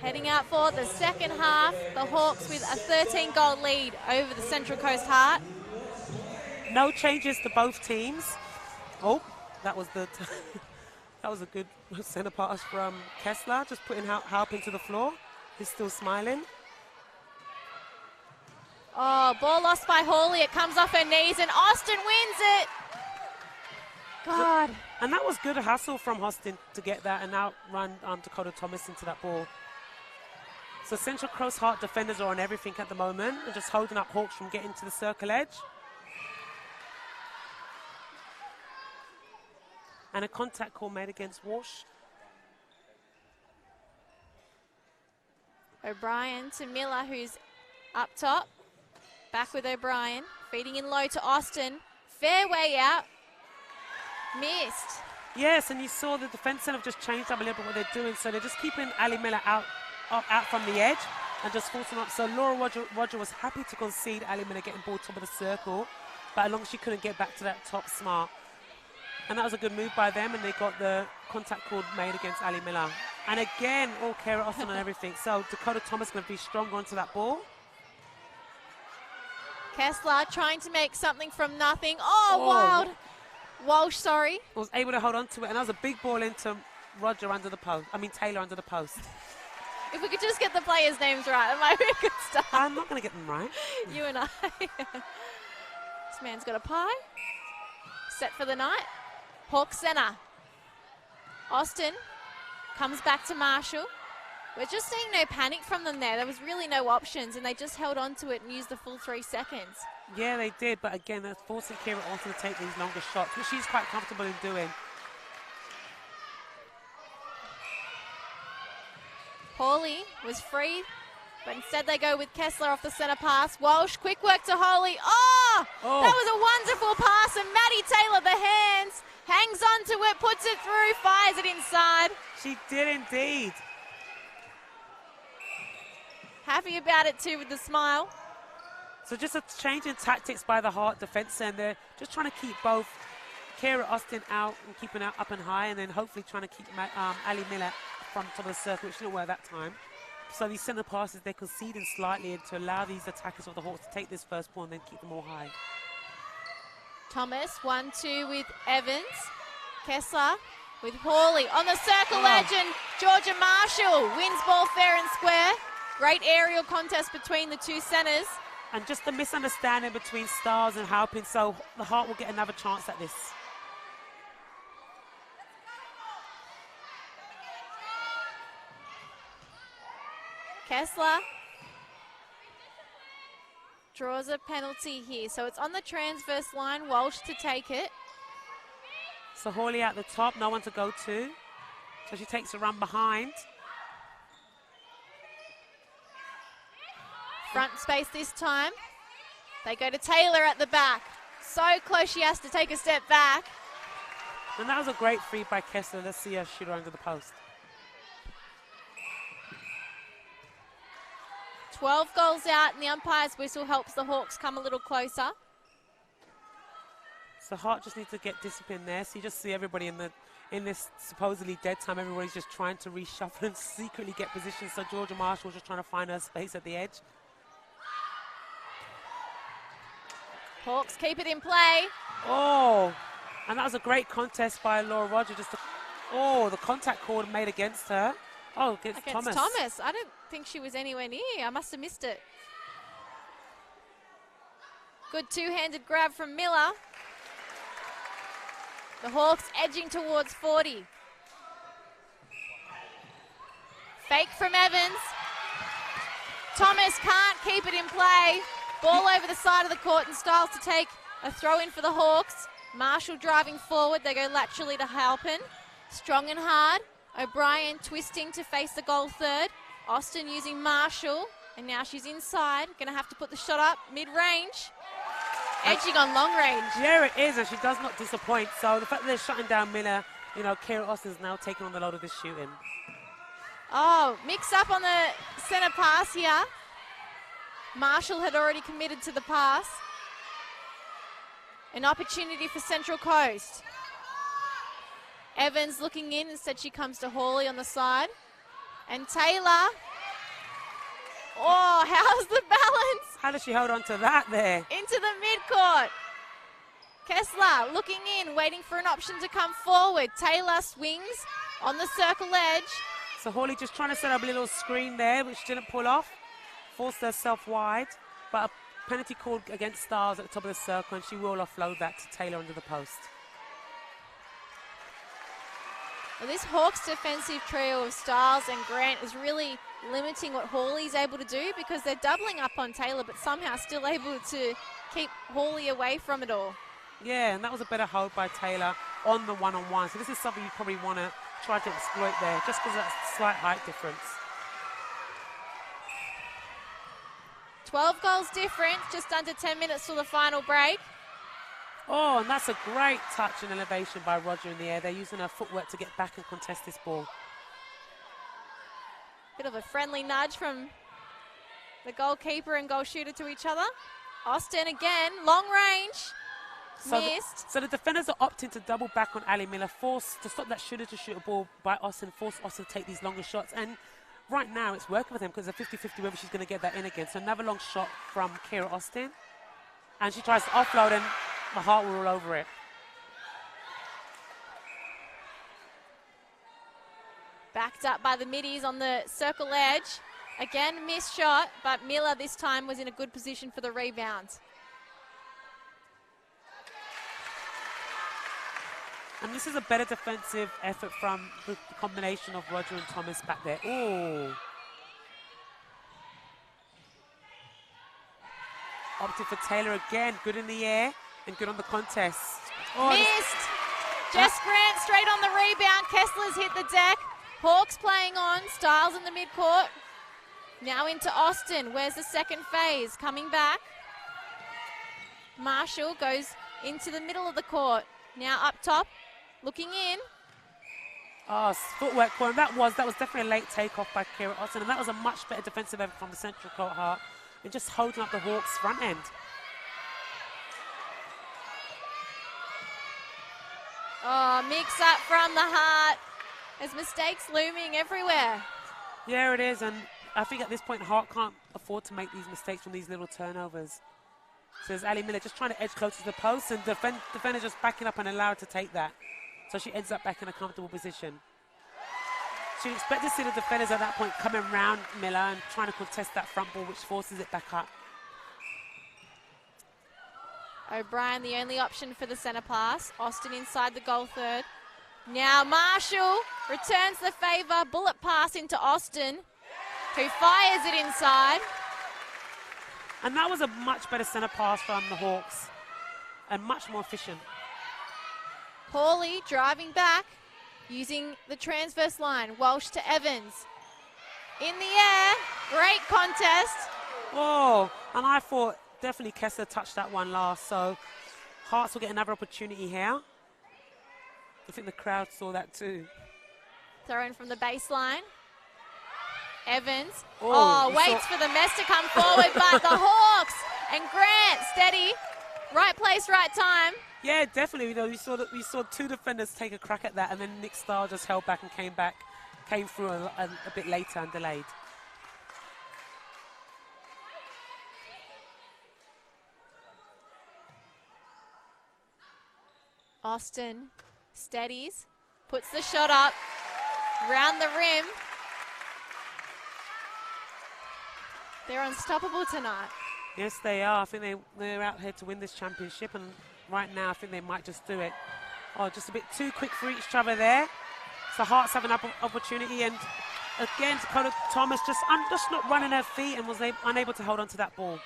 Heading out for the second half, the Hawks with a 13-goal lead over the Central Coast Heart. No changes to both teams. Oh, that was the that was a good centre pass from Kessler, just putting Halp into the floor. He's still smiling. Oh, ball lost by Hawley. It comes off her knees, and Austin wins it. God. And that was good hustle from Austin to get that and outrun Dakota Thomas into that ball. So Central Coast Heart defenders are on everything at the moment and just holding up Hawks from getting to the circle edge. And a contact call made against Walsh. O'Brien to Miller, who's up top. Back with O'Brien. Feeding in low to Austin. Fair way out. Missed. Yes, and you saw the defence centre have just changed up a little bit what they're doing. So they're just keeping Ali Miller out from the edge and just forcing up. So Laura Roger was happy to concede Ali Miller getting ball top of the circle, but as long as she couldn't get back to that top smart. And that was a good move by them, and they got the contact called made against Ali Miller. And again, all Kara Austin and everything. So Dakota Thomas going to be stronger onto that ball. Kessler trying to make something from nothing. Oh, wild. Walsh, sorry. Was able to hold on to it, and that was a big ball into Roger under the post. I mean, Taylor under the post. If we could just get the players' names right, that might be a good start. I'm not going to get them right. You and I. This man's got a pie. Set for the night. Hawk centre. Austin comes back to Marshall. We're just seeing no panic from them there. There was really no options, and they just held on to it and used the full 3 seconds. Yeah, they did, but again, they're forcing Kira Austin to take these longer shots, which she's quite comfortable in doing. Hawley was free, but instead they go with Kessler off the centre pass. Walsh, quick work to Hawley. Oh! That was a wonderful pass, and Maddie Taylor, the hands, hangs on to it, puts it through, fires it inside. She did indeed. Happy about it too with the smile. So just a change in tactics by the Heart defence, and they're just trying to keep both Kira Austin out and keeping her up and high, and then hopefully trying to keep Ali Miller from top of the circle, which didn't work that time. So these centre passes, they're conceding slightly to allow these attackers of the Hawks to take this first ball and then keep them all high. Thomas, 1-2 with Evans. Kessler with Hawley on the circle edge, and Georgia Marshall wins ball fair and square. Great aerial contest between the two centres. And just a misunderstanding between Stars and Halpin, so the Heart will get another chance at this. Kessler draws a penalty here. So it's on the transverse line, Walsh to take it. So Hawley at the top, no one to go to. So she takes a run behind. Front space this time. They go to Taylor at the back. So close she has to take a step back. And that was a great free by Kessler. Let's see her shoot her under the post. 12 goals out, and the umpire's whistle helps the Hawks come a little closer. So Hart just needs to get discipline there. So you just see everybody in this supposedly dead time, everybody's just trying to reshuffle and secretly get positions. So Georgia Marshall just trying to find her space at the edge. Hawks keep it in play. Oh, and that was a great contest by Laura Roger. The contact call made against her. Oh, against Thomas. I don't think she was anywhere near. I must have missed it. Good two-handed grab from Miller. The Hawks edging towards 40. Fake from Evans. Thomas can't keep it in play. Ball over the side of the court, and Styles to take a throw in for the Hawks. Marshall driving forward. They go laterally to Halpin. Strong and hard. O'Brien twisting to face the goal third. Austin using Marshall, and now she's inside. Going to have to put the shot up mid-range. Edging on long range. Yeah, it is, and she does not disappoint. So the fact that they're shutting down Miller, Kara Austin's now taking on the load of this shooting. Oh, mix up on the centre pass here. Marshall had already committed to the pass. An opportunity for Central Coast. Evans looking in, instead she comes to Hawley on the side. And Taylor Oh, how's the balance? How does she hold on to that there? Into the midcourt. Kessler looking in, waiting for an option to come forward. Taylor swings on the circle edge. So Hawley just trying to set up a little screen there, which didn't pull off. Forced herself wide, but a penalty called against Styles at the top of the circle, and she will offload that to Taylor under the post. Well, this Hawks defensive trio of Styles and Grant is really limiting what Hawley's able to do, because they're doubling up on Taylor, but somehow still able to keep Hawley away from it all. Yeah, and that was a better hold by Taylor on the one-on-one. So this is something you probably want to try to exploit there, just because of that slight height difference. 12 goals difference, just under 10 minutes till the final break. Oh, and that's a great touch and elevation by Roger in the air. They're using her footwork to get back and contest this ball. Bit of a friendly nudge from the goalkeeper and goal shooter to each other. Austin again, long range, missed. So the defenders are opting to double back on Ali Miller, forced to stop that shooter to shoot a ball by Austin, force Austin to take these longer shots. And right now it's working with them, because it's a 50-50 whether she's going to get that in again. So another long shot from Kira Austin. And she tries to offload, and my heart will roll over it. Backed up by the middies on the circle edge. Again, missed shot, but Miller this time was in a good position for the rebound. And this is a better defensive effort from the combination of Roger and Thomas back there. Ooh. Opted for Taylor again. Good in the air and good on the contest. Oh, missed. Jess Grant straight on the rebound. Kessler's hit the deck. Hawks playing on. Styles in the midcourt. Now into Austin. Where's the second phase? Coming back. Marshall goes into the middle of the court. Now up top. Looking in. Oh, footwork corner. That was definitely a late takeoff by Kira Austin, and that was a much better defensive effort from the central court heart, and just holding up the Hawks' front end. Oh, mix up from the heart. There's mistakes looming everywhere. Yeah, it is, and I think at this point, Hart can't afford to make these mistakes from these little turnovers. So there's Ali Miller just trying to edge closer to the post, and defender just backing up and allow her to take that. So she ends up back in a comfortable position. She'd expect to see the defenders at that point coming around Miller and trying to contest that front ball, which forces it back up. O'Brien, the only option for the centre pass. Austin inside the goal third. Now Marshall returns the favour. Bullet pass into Austin, who fires it inside. And that was a much better centre pass from the Hawks, and much more efficient. Hawley driving back, using the transverse line. Walsh to Evans. In the air, great contest. Oh, and I thought definitely Kessler touched that one last, so Hearts will get another opportunity here. I think the crowd saw that too. Throw in from the baseline. Evans. Oh, waits for the mess to come forward, but the Hawks and Grant steady. Right place, right time. Yeah, definitely. You know, we saw two defenders take a crack at that, and then Nick Starr just held back and came through a bit later and delayed. Austin steadies, puts the shot up, round the rim. They're unstoppable tonight. Yes, they are. I think they're out here to win this championship, and right now I think they might just do it. Oh, just a bit too quick for each other there. So Hearts have an opportunity, and again, Dakota Thomas just not running her feet and was unable to hold on to that ball.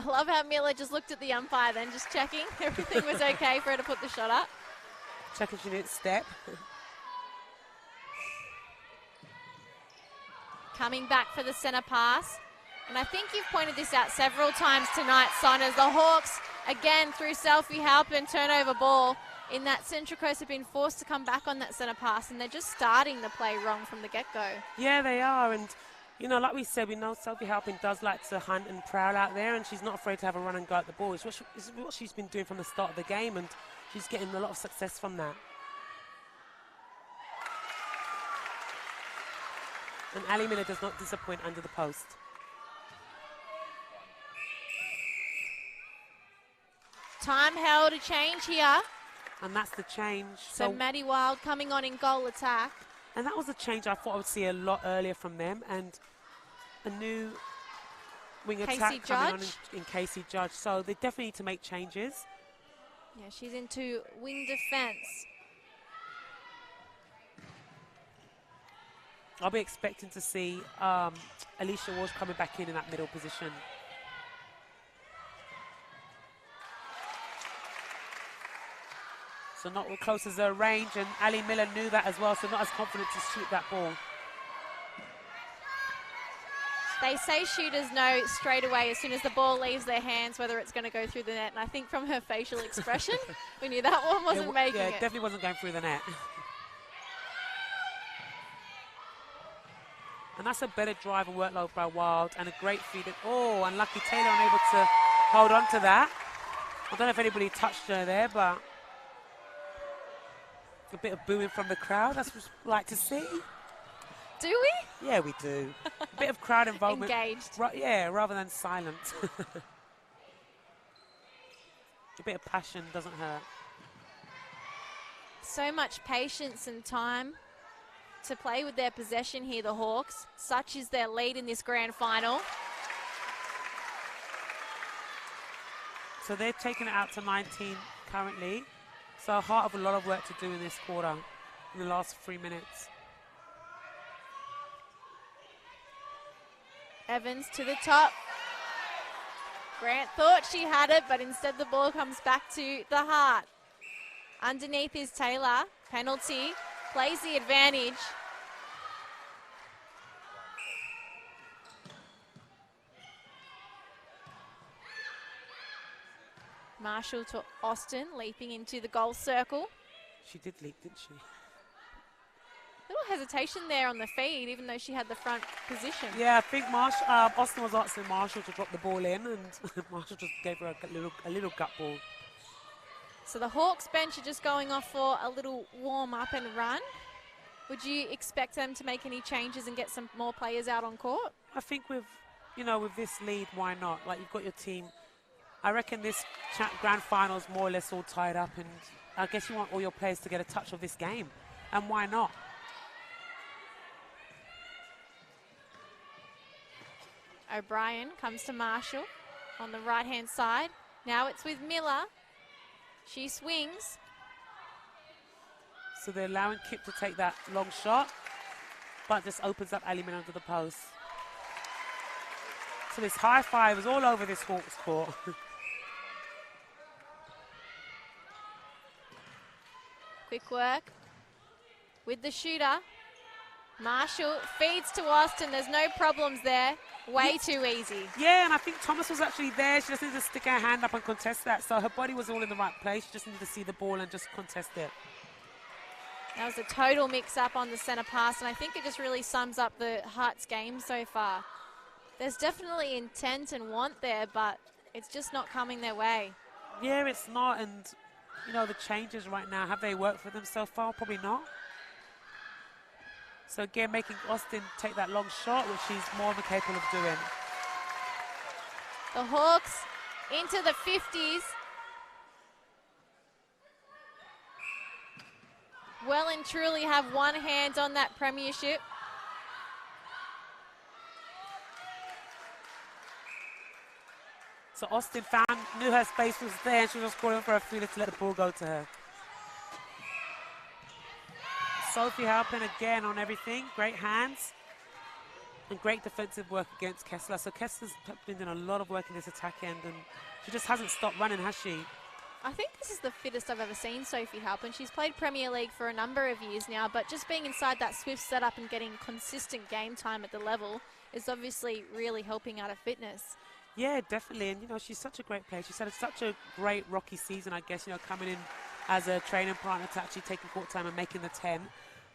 I love how Miller just looked at the umpire then, just checking everything was okay for her to put the shot up. Checking she didn't step. Coming back for the centre pass. And I think you've pointed this out several times tonight, Son, as the Hawks, again, through Selfie help and turnover ball, in that Central Coast have been forced to come back on that centre pass, and they're just starting the play wrong from the get-go. Yeah, they are, and you know, like we said, we know Selfie Halpin does like to hunt and prowl out there, and she's not afraid to have a run and go at the ball. It's what she's been doing from the start of the game, and she's getting a lot of success from that. And Ali Miller does not disappoint under the post. Time held a change here. And that's the change. So Maddie Wild coming on in goal attack. And that was a change I thought I would see a lot earlier from them. And a new wing attack coming on in Casey Judge. So they definitely need to make changes. Yeah, she's into wing defense. I'll be expecting to see Alicia Walsh coming back in that middle position. So not close as her range, and Ali Miller knew that as well, so not as confident to shoot that ball. They say shooters know straight away as soon as the ball leaves their hands whether it's going to go through the net, and I think from her facial expression, we knew that one wasn't making it. Yeah, definitely wasn't going through the net. And that's a better drive and workload by Wild, and a great feed. Oh, unlucky Taylor unable to hold on to that. I don't know if anybody touched her there, but a bit of booing from the crowd. That's what we like to see. Do we? Yeah, we do. A bit of crowd involvement. Engaged. Yeah, rather than silent. A bit of passion doesn't hurt. So much patience and time to play with their possession here, the Hawks. Such is their lead in this grand final. So they've taken it out to 19 currently. So Hart have a lot of work to do in this quarter, in the last 3 minutes. Evans to the top. Grant thought she had it, but instead the ball comes back to the Hart. Underneath is Taylor. Penalty. Plays the advantage. Marshall to Austin, leaping into the goal circle. She did leap, didn't she? Little hesitation there on the feed, even though she had the front position. Yeah, I think Austin was asking Marshall to drop the ball in, and Marshall just gave her a little gut ball. So the Hawks bench are just going off for a little warm up and run. Would you expect them to make any changes and get some more players out on court? I think with this lead, why not? Like, you've got your team. I reckon this grand final is more or less all tied up, and I guess you want all your players to get a touch of this game, and why not? O'Brien comes to Marshall on the right-hand side. Now it's with Miller. She swings. So they're allowing Kip to take that long shot, but just opens up Ali Miller under the post. So this high five is all over this Hawks court. Quick work with the shooter. Marshall feeds to Austin. There's no problems there. Way too easy. Yeah, and I think Thomas was actually there. She just needed to stick her hand up and contest that. So her body was all in the right place. She just needed to see the ball and just contest it. That was a total mix-up on the centre pass, and I think it just really sums up the Hearts game so far. There's definitely intent and want there, but it's just not coming their way. Yeah, it's not, and the changes right now, have they worked for them so far? Probably not. So again, making Austin take that long shot, which she's more than capable of doing. The Hawks into the 50s. Well and truly have one hand on that premiership. So Austin knew her space was there, and she was just calling for a feeler to let the ball go to her. Sophie helping again on everything. Great hands and great defensive work against Kessler. So Kessler's been doing a lot of work in this attack end, and she just hasn't stopped running, has she? I think this is the fittest I've ever seen Sophie Halpin. She's played Premier League for a number of years now, but just being inside that Swift setup and getting consistent game time at the level is obviously really helping out her fitness. Yeah, definitely. And, she's such a great player. She's had such a great rocky season, I guess, coming in as a training partner to actually taking court time and making the 10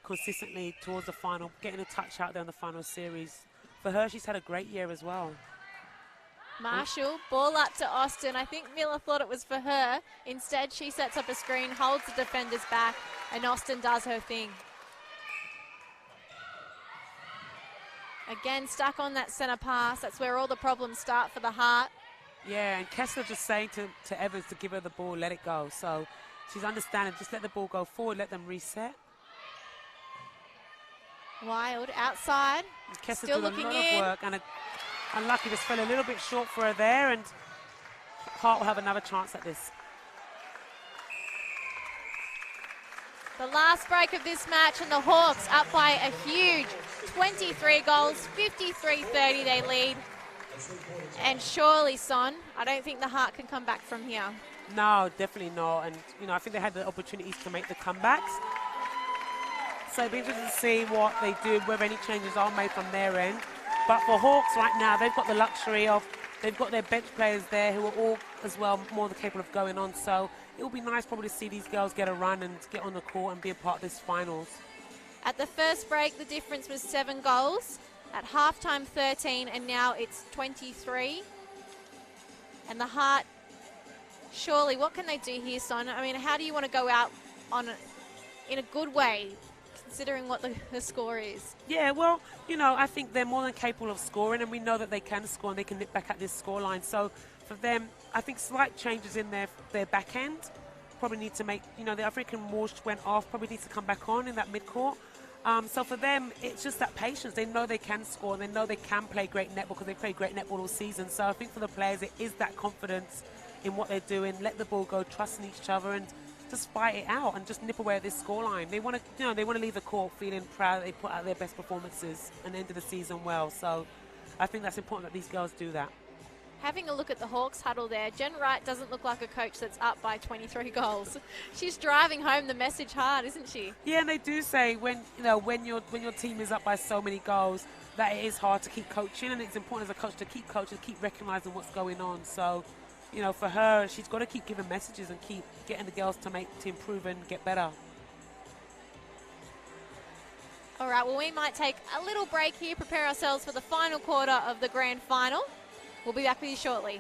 consistently towards the final, getting a touch out there in the final series. For her, she's had a great year as well. Marshall, ball up to Austin. I think Miller thought it was for her. Instead, she sets up a screen, holds the defenders back, and Austin does her thing. Again, stuck on that centre pass. That's where all the problems start for the Heart. Yeah, and Kessler just saying to Evans to give her the ball, let it go. So she's understanding, just let the ball go forward, let them reset. Wild outside. Kessler Still doing looking a lot in. of work, and unlucky, just fell a little bit short for her there, and Hart will have another chance at this. The last break of this match, and the Hawks up by a huge 23 goals, 53-30 they lead. And surely, Son, I don't think the Heart can come back from here. No, definitely not. And, you know, I think they had the opportunities to make the comebacks. So it'll be interesting to see what they do, whether any changes are made from their end. But for Hawks right now, they've got the luxury of, they've got their bench players there who are all as well more than capable of going on. So it will be nice probably to see these girls get a run and get on the court and be a part of this finals. At the first break, the difference was 7 goals. At halftime, 13, and now it's 23. And the Heart, surely, what can they do here, Son? I mean, how do you want to go out in a good way, considering what the score is? Yeah, well, you know, I think they're more than capable of scoring, and we know that they can score and they can nip back at this scoreline. So for them, I think slight changes in their back end probably need to make, you know, the African Walsh went off, probably needs to come back on in that mid-court. So for them, it's just that patience. They know they can score, and they know they can play great netball because they played great netball all season. So I think for the players, it is that confidence in what they're doing, let the ball go, trust in each other, and just fight it out and just nip away at this scoreline. They want to, you know, they want to leave the court feeling proud that they put out their best performances and end of the season well. So I think that's important that these girls do that. Having a look at the Hawks huddle there, Jen Wright doesn't look like a coach that's up by 23 goals. She's driving home the message hard, isn't she? Yeah, and they do say when your team is up by so many goals that it is hard to keep coaching, and it's important as a coach to keep coaching, keep recognizing what's going on. So, you know, for her, she's got to keep giving messages and keep getting the girls to improve and get better. All right, well, we might take a little break here, prepare ourselves for the final quarter of the grand final. We'll be back with you shortly.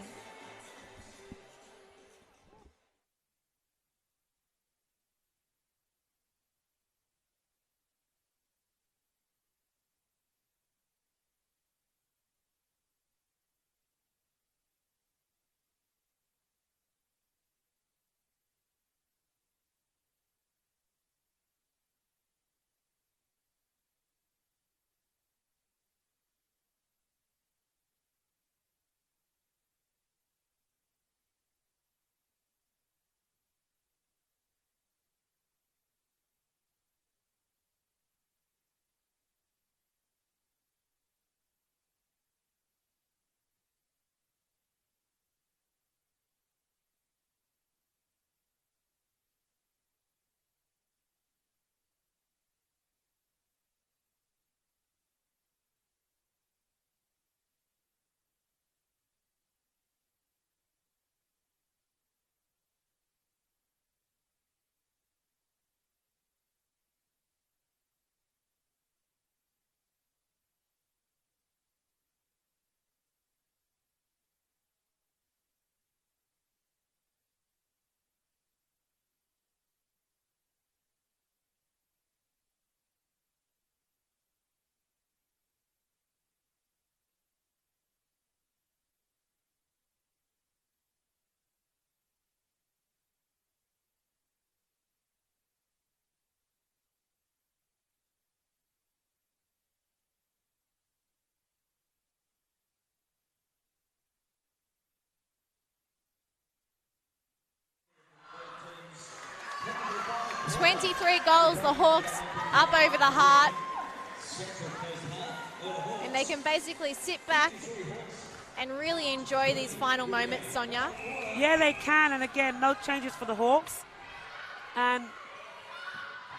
"23 goals, the Hawks up over the Heart." And they can basically sit back and really enjoy these final moments, Sonia. Yeah, they can, and again, no changes for the Hawks. And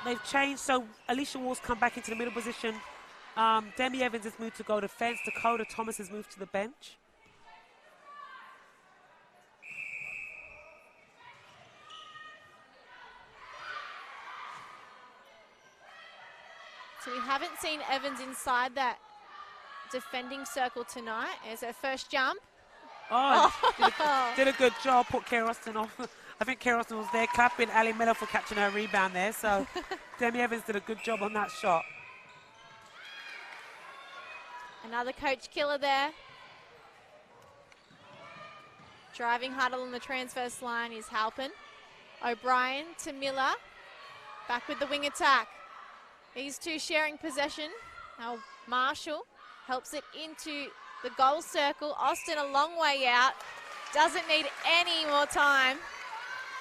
they've changed, so Alicia Wall's come back into the middle position. Demi Evans has moved to go defense. Dakota Thomas has moved to the bench. So we haven't seen Evans inside that defending circle tonight. As her first jump. Did a good job, put Kerr Austin off. I think Kerr Austin was there clapping Ali Miller for catching her rebound there. So Demi Evans did a good job on that shot. Another coach killer there. Driving huddle on the transverse line is Halpin. O'Brien to Miller. Back with the wing attack. These two sharing possession. Now Marshall helps it into the goal circle. Austin a long way out. Doesn't need any more time.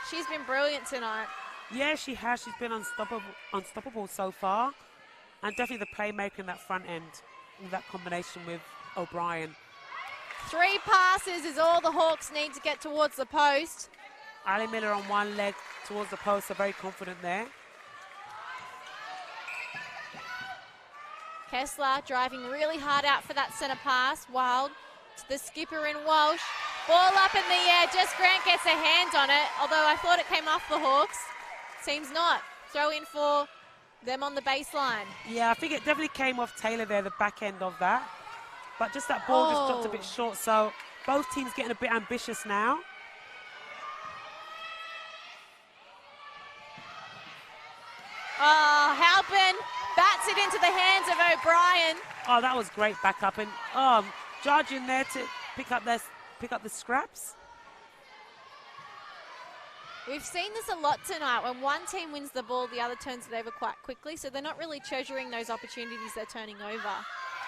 She's been brilliant tonight. Yeah, she has. She's been unstoppable so far. And definitely the playmaker in that front end. With that combination with O'Brien. 3 passes is all the Hawks need to get towards the post. Ali Miller on one leg towards the post, so very confident there. Kessler driving really hard out for that centre pass. Wild to the skipper in Walsh. Ball up in the air. Jess Grant gets a hand on it, although I thought it came off the Hawks. Seems not. Throw in for them on the baseline. Yeah, I think it definitely came off Taylor there, the back end of that. But just that ball just dropped a bit short, so both teams getting a bit ambitious now. Oh, Halpin bats it into the hands of O'Brien. Oh, that was great backup, and Judge in there to pick up the scraps. We've seen this a lot tonight. When one team wins the ball, the other turns it over quite quickly, so they're not really treasuring those opportunities they're turning over.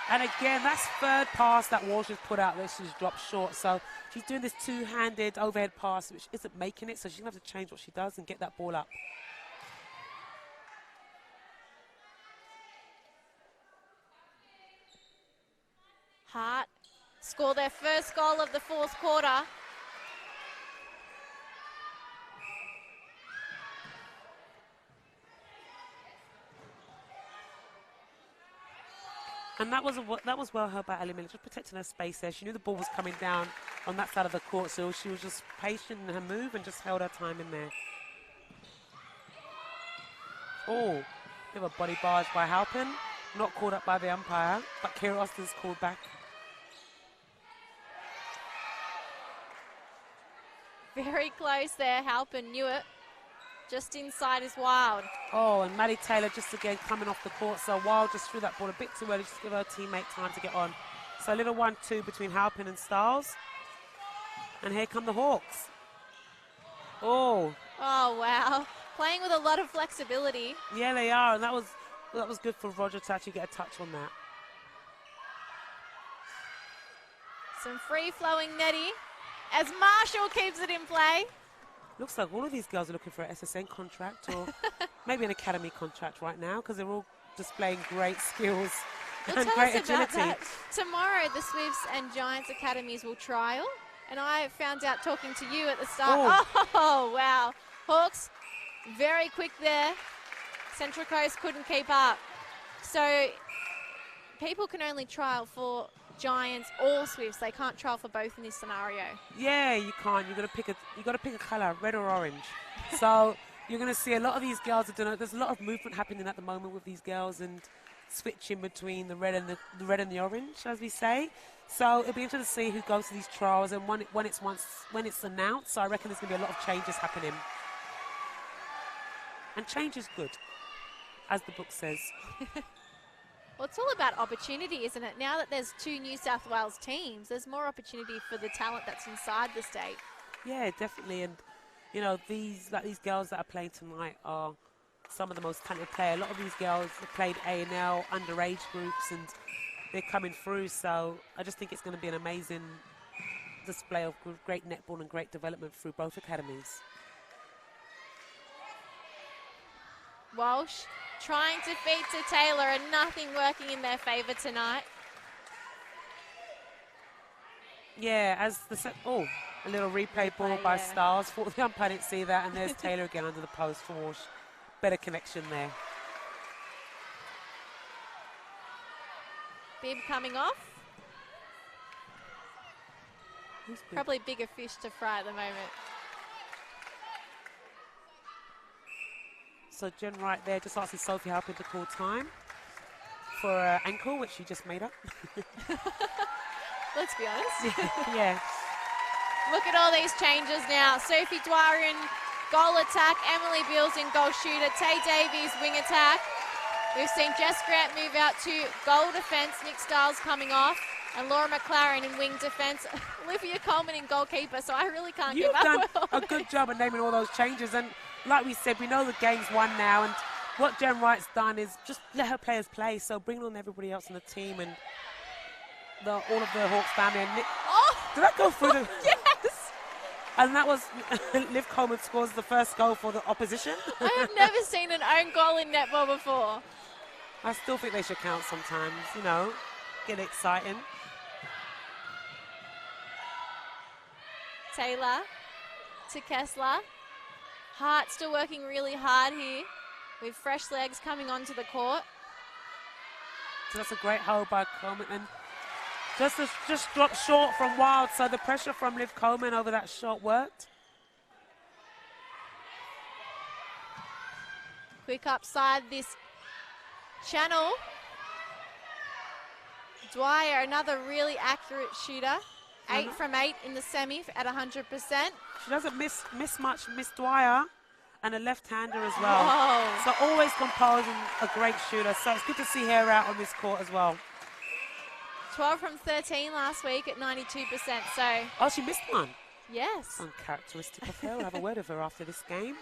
And again, that's third pass that Walsh has put out there. She's dropped short, so she's doing this two-handed overhead pass, which isn't making it, so she's going to have to change what she does and get that ball up. Hart score their first goal of the fourth quarter. And that was well held by Ali Miller, just protecting her space there. She knew the ball was coming down on that side of the court, so she was just patient in her move and just held her time in there. Oh, bit of a body barge by Halpin. Not called up by the umpire, but Kira Austin's called back. Very close there. Halpin knew it. Just inside is Wild. Oh, and Maddie Taylor just again coming off the court. So Wild just threw that ball a bit too early, just to give her teammate time to get on. So a little 1-2 between Halpin and Stiles. And here come the Hawks. Oh. Oh, wow. Playing with a lot of flexibility. Yeah, they are. And that was good for Roger to actually get a touch on that. Some free-flowing netty as Marshall keeps it in play. Looks like all of these girls are looking for an SSN contract or maybe an academy contract right now because they're all displaying great skills and great agility. Tomorrow, the Swifts and Giants academies will trial, and I found out talking to you at the start. Oh, wow. Hawks, very quick there. Central Coast couldn't keep up. So people can only trial for Giants or Swifts. They can't trial for both in this scenario. Yeah, you can't. You got to pick a colour, red or orange. So you're going to see a lot of these girls are doing it. There's a lot of movement happening at the moment with these girls and switching between the red and the orange, as we say. So it'll be interesting to see who goes to these trials and when it's announced. So I reckon there's going to be a lot of changes happening. And change is good, as the book says. Well, it's all about opportunity, isn't it? Now that there's 2 New South Wales teams, there's more opportunity for the talent that's inside the state. Yeah, definitely. And, you know, these girls that are playing tonight are some of the most talented players. A lot of these girls have played A&L, underage groups, and they're coming through. So I just think it's going to be an amazing display of great netball and great development through both academies. Walsh trying to feed to Taylor and nothing working in their favour tonight. Yeah, as a little replay ball by Stiles. Thought the umpire didn't see that, and there's Taylor again under the post for Walsh. Better connection there. Bib coming off. Probably bigger fish to fry at the moment. So Jen right there just asking Sophie Halpin to call time for an ankle, which she just made up. Let's be honest. Yeah. Look at all these changes now. Sophie Dwyer in goal attack. Emily Beals in goal shooter. Tay Davies wing attack. We've seen Jess Grant move out to goal defence. Nick Stiles coming off. And Laura McLaren in wing defence. Olivia Coleman in goalkeeper, so I really can't give up. You've done a good job of naming all those changes. And like we said, we know the game's won now. And what Jen Wright's done is just let her players play. So bring on everybody else on the team and all of the Hawks family. And did that go through the... Yes! And that was Liv Coleman scores the first goal for the opposition. I have never seen an own goal in netball before. I still think they should count sometimes, you know, get exciting. Taylor to Kessler. Hart still working really hard here with fresh legs coming onto the court. So that's a great hold by Coleman. And just dropped short from Wild, so the pressure from Liv Coleman over that shot worked. Quick upside this channel. Dwyer, another really accurate shooter. 8 from 8 in the semi at 100%. She doesn't miss much, Miss Dwyer, and a left-hander as well. Whoa. So always composed and a great shooter. So it's good to see her out on this court as well. 12 from 13 last week at 92%. So Oh, she missed one. yes. Uncharacteristic of her. We'll have a word with her after this game.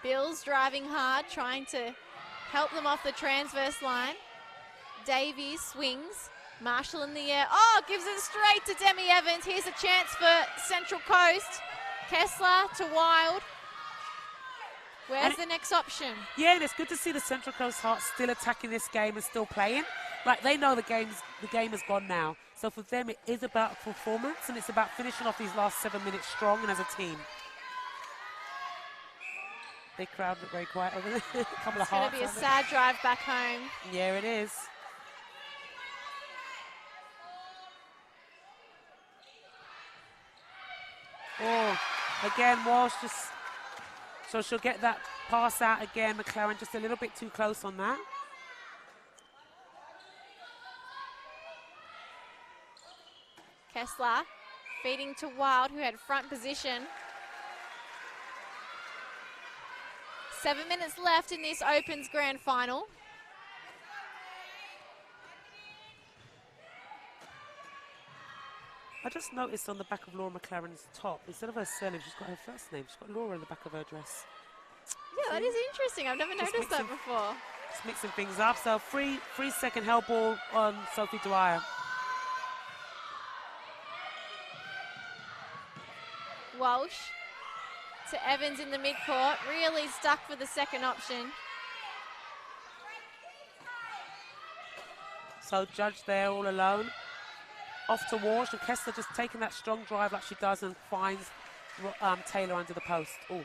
Bill's driving hard, trying to help them off the transverse line. Davies swings. Marshall in the air. Oh, gives it straight to Demi Evans. Here's a chance for Central Coast. Kessler to Wild. Where's the next option? Yeah, and it's good to see the Central Coast Hearts still attacking this game and still playing. Like, they know the game has gone now. So for them, it is about performance, and it's about finishing off these last 7 minutes strong and as a team. They crowded it very quiet over there. A couple of hearts. It's going to be a sad drive back home. Yeah, it is. Oh, again, Walsh just... So she'll get that pass out again. McLaren just a little bit too close on that. Kessler feeding to Wild, who had front position. 7 minutes left in this Opens Grand Final. I just noticed on the back of Laura McLaren's top, instead of her surname, she's got her first name. She's got Laura in the back of her dress. Yeah, that is interesting. I've never noticed that before. Just mixing things up. So 3-second held ball on Sophie Dwyer. Walsh to Evans in the midcourt. Really stuck for the second option. So Judge there all alone. Off to Walsh, and Kessler just taking that strong drive like she does and finds Taylor under the post. Oh.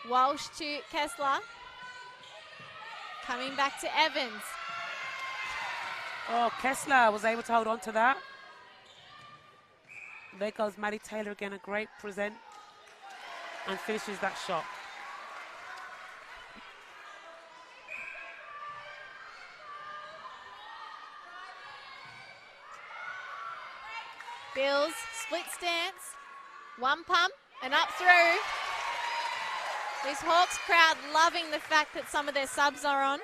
Walsh to Kessler. Coming back to Evans. Oh, Kessler was able to hold on to that. There goes Maddie Taylor again, a great present, and finishes that shot. Bills, split stance, one pump, and up through. This Hawks crowd loving the fact that some of their subs are on.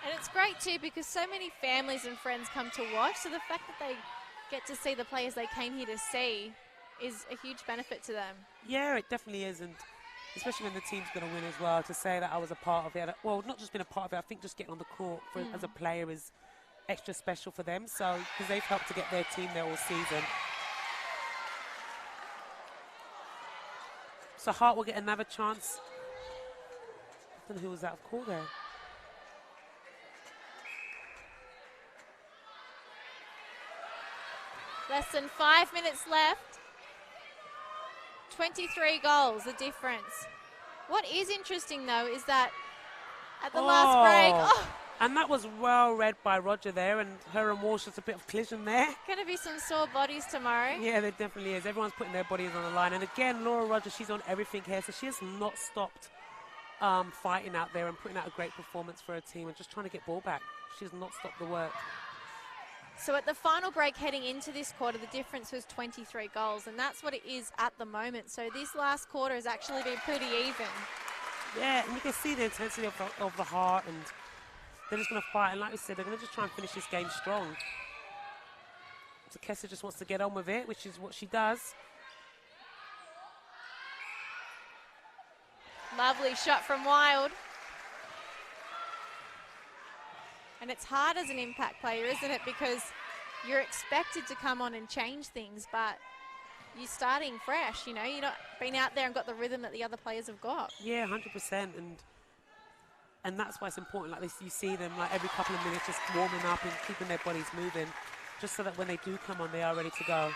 And it's great too because so many families and friends come to watch, so the fact that they get to see the players they came here to see is a huge benefit to them. Yeah, it definitely is, and especially when the team's going to win as well, to say that I was a part of it. Well, not just been a part of it, I think just getting on the court as a player is extra special for them, so because they've helped to get their team there all season. So Hart will get another chance. I don't know who was out of call there. Less than 5 minutes left. 23 goals, the difference. What is interesting, though, is that at the last break, And that was well read by Roger there, and her and Walsh, just a bit of collision there. Going to be some sore bodies tomorrow. Yeah, there definitely is. Everyone's putting their bodies on the line. And again, Laura Rogers, she's on everything here, so she has not stopped fighting out there and putting out a great performance for her team and just trying to get ball back. She has not stopped the work. So at the final break heading into this quarter, the difference was 23 goals, and that's what it is at the moment. So this last quarter has actually been pretty even. Yeah, and you can see the intensity of the heart, and they're just going to fight. And like we said, they're going to just try and finish this game strong. So Kessler just wants to get on with it, which is what she does. Lovely shot from Wild. And it's hard as an impact player, isn't it? Because you're expected to come on and change things, but you're starting fresh, you know? You're not been out there and got the rhythm that the other players have got. Yeah, 100%. And that's why it's important. Like this, you see them like every couple of minutes just warming up and keeping their bodies moving, just so that when they do come on, they are ready to go.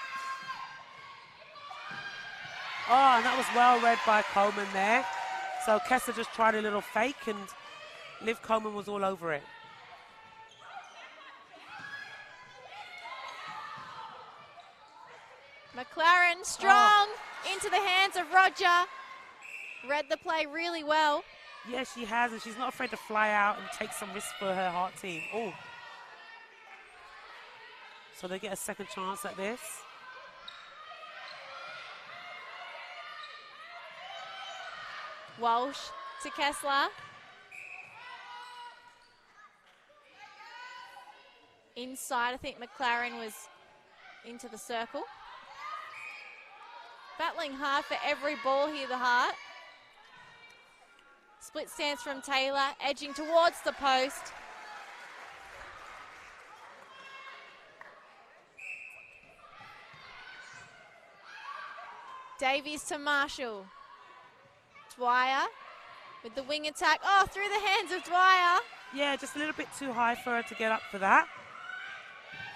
Oh, and that was well read by Coleman there. So Kessler just tried a little fake, and Liv Coleman was all over it. McLaren strong into the hands of Roger. Read the play really well. Yes, she has, and she's not afraid to fly out and take some risks for her heart team. Oh. So they get a second chance at this. Walsh to Kessler. Inside, I think McLaren was into the circle. Battling hard for every ball here, the Heart. Split stance from Taylor, edging towards the post. Davies to Marshall. Dwyer with the wing attack. Oh, through the hands of Dwyer. Yeah, just a little bit too high for her to get up for that.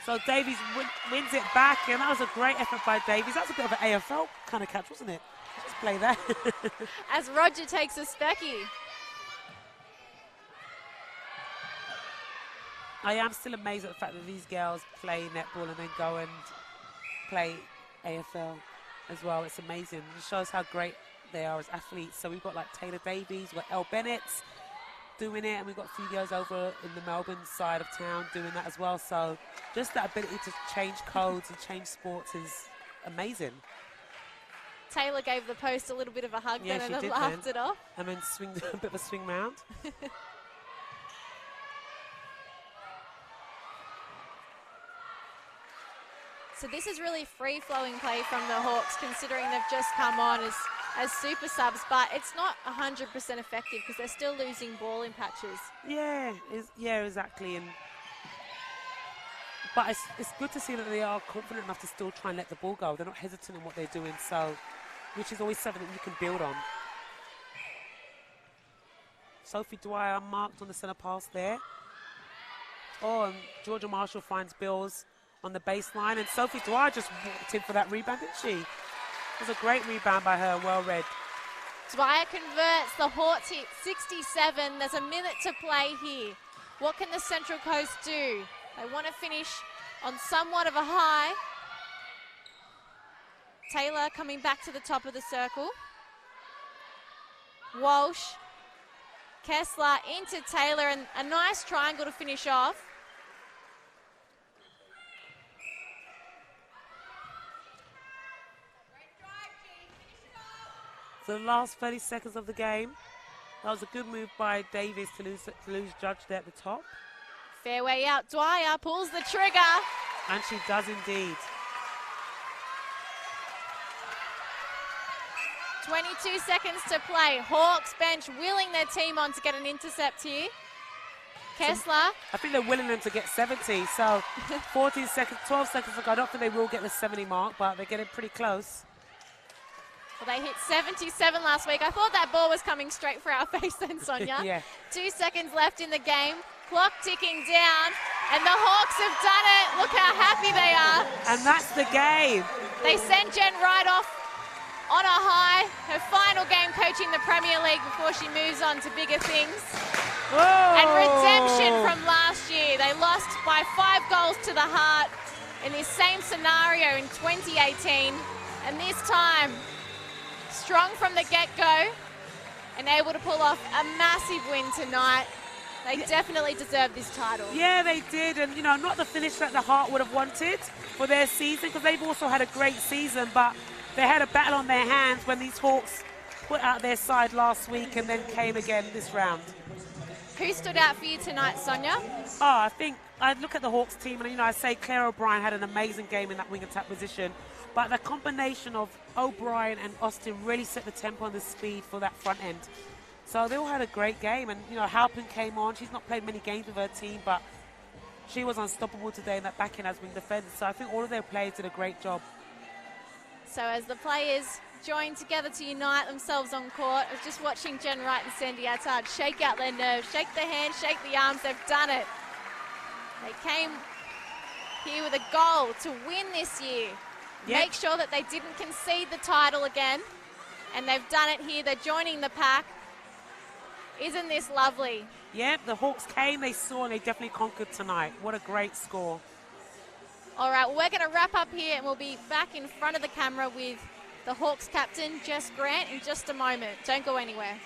So Davies wins it back, and that was a great effort by Davies. That was a bit of an AFL kind of catch, wasn't it? Just play that. As Roger takes a specky. I am still amazed at the fact that these girls play netball and then go and play AFL as well. It's amazing. It shows how great they are as athletes. So we've got like Taylor Davies, we've got Elle Bennett doing it, and we've got a few girls over in the Melbourne side of town doing that as well. So just that ability to change codes and change sports is amazing. Taylor gave the post a little bit of a hug Yeah, then she and did, laughed man. it off. And then swing a bit of a swing round. So this is really free-flowing play from the Hawks, considering they've just come on as super subs, but it's not 100% effective because they're still losing ball in patches. Yeah, exactly. But it's good to see that they are confident enough to still try and let the ball go. They're not hesitant in what they're doing, so which is always something that you can build on. Sophie Dwyer marked on the centre pass there. Oh, and Georgia Marshall finds Bills on the baseline, and Sophie Dwyer just walked in for that rebound, didn't she? It was a great rebound by her, well read. Dwyer converts, the Hawks hit 67. There's a minute to play here. What can the Central Coast do? They want to finish on somewhat of a high. Taylor coming back to the top of the circle. Walsh, Kessler into Taylor, and a nice triangle to finish off. So the last 30 seconds of the game. That was a good move by Davies to lose Judge there at the top. Fairway out, Dwyer pulls the trigger. And she does indeed. 22 seconds to play. Hawks bench willing their team on to get an intercept here. Kessler. I think they're willing them to get 70. So 14 seconds, 12 seconds to go. I don't think they will get the 70 mark, but they're getting pretty close. Well, they hit 77 last week. I thought that ball was coming straight for our face then, Sonia. Yeah. 2 seconds left in the game. Clock ticking down. And the Hawks have done it. Look how happy they are. And that's the game. They send Jen right off on a high. Her final game coaching the Premier League before she moves on to bigger things. And redemption from last year. They lost by 5 goals to the Heart in this same scenario in 2018. And this time, strong from the get-go and able to pull off a massive win tonight. They definitely deserve this title. Yeah, they did. And, you know, not the finish that the Heart would have wanted for their season, because they've also had a great season, but they had a battle on their hands when these Hawks put out their side last week and then came again this round. Who stood out for you tonight, Sonia? Oh, I think I look at the Hawks team and, you know, I say Claire O'Brien had an amazing game in that wing attack position, but the combination of O'Brien and Austin really set the tempo and the speed for that front end. So they all had a great game, and, you know, Halpin came on. She's not played many games with her team, but she was unstoppable today in that back end as wing defender. So I think all of their players did a great job. So as the players join together to unite themselves on court, I was just watching Jen Wright and Sandy Attard shake out their nerves, shake their hands, shake the arms. They've done it. They came here with a goal to win this year. Yep. Make sure that they didn't concede the title again, and they've done it here. They're joining the pack. Isn't this lovely? Yep, the Hawks came, they saw, and they definitely conquered tonight. What a great score. All right, we're going to wrap up here, and we'll be back in front of the camera with the Hawks captain, Jess Grant, in just a moment. Don't go anywhere.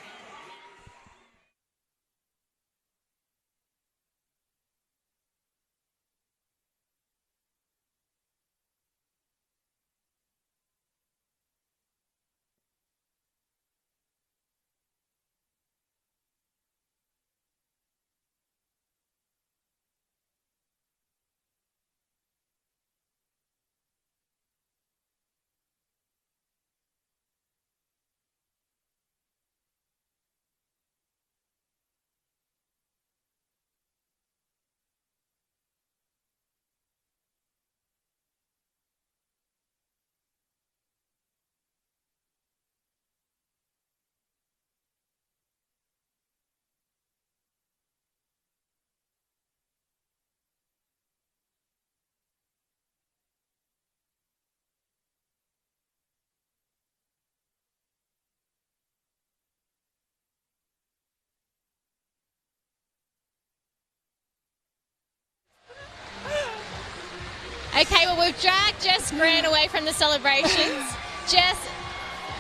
Okay, well, we've dragged Jess Grant away from the celebrations. Jess,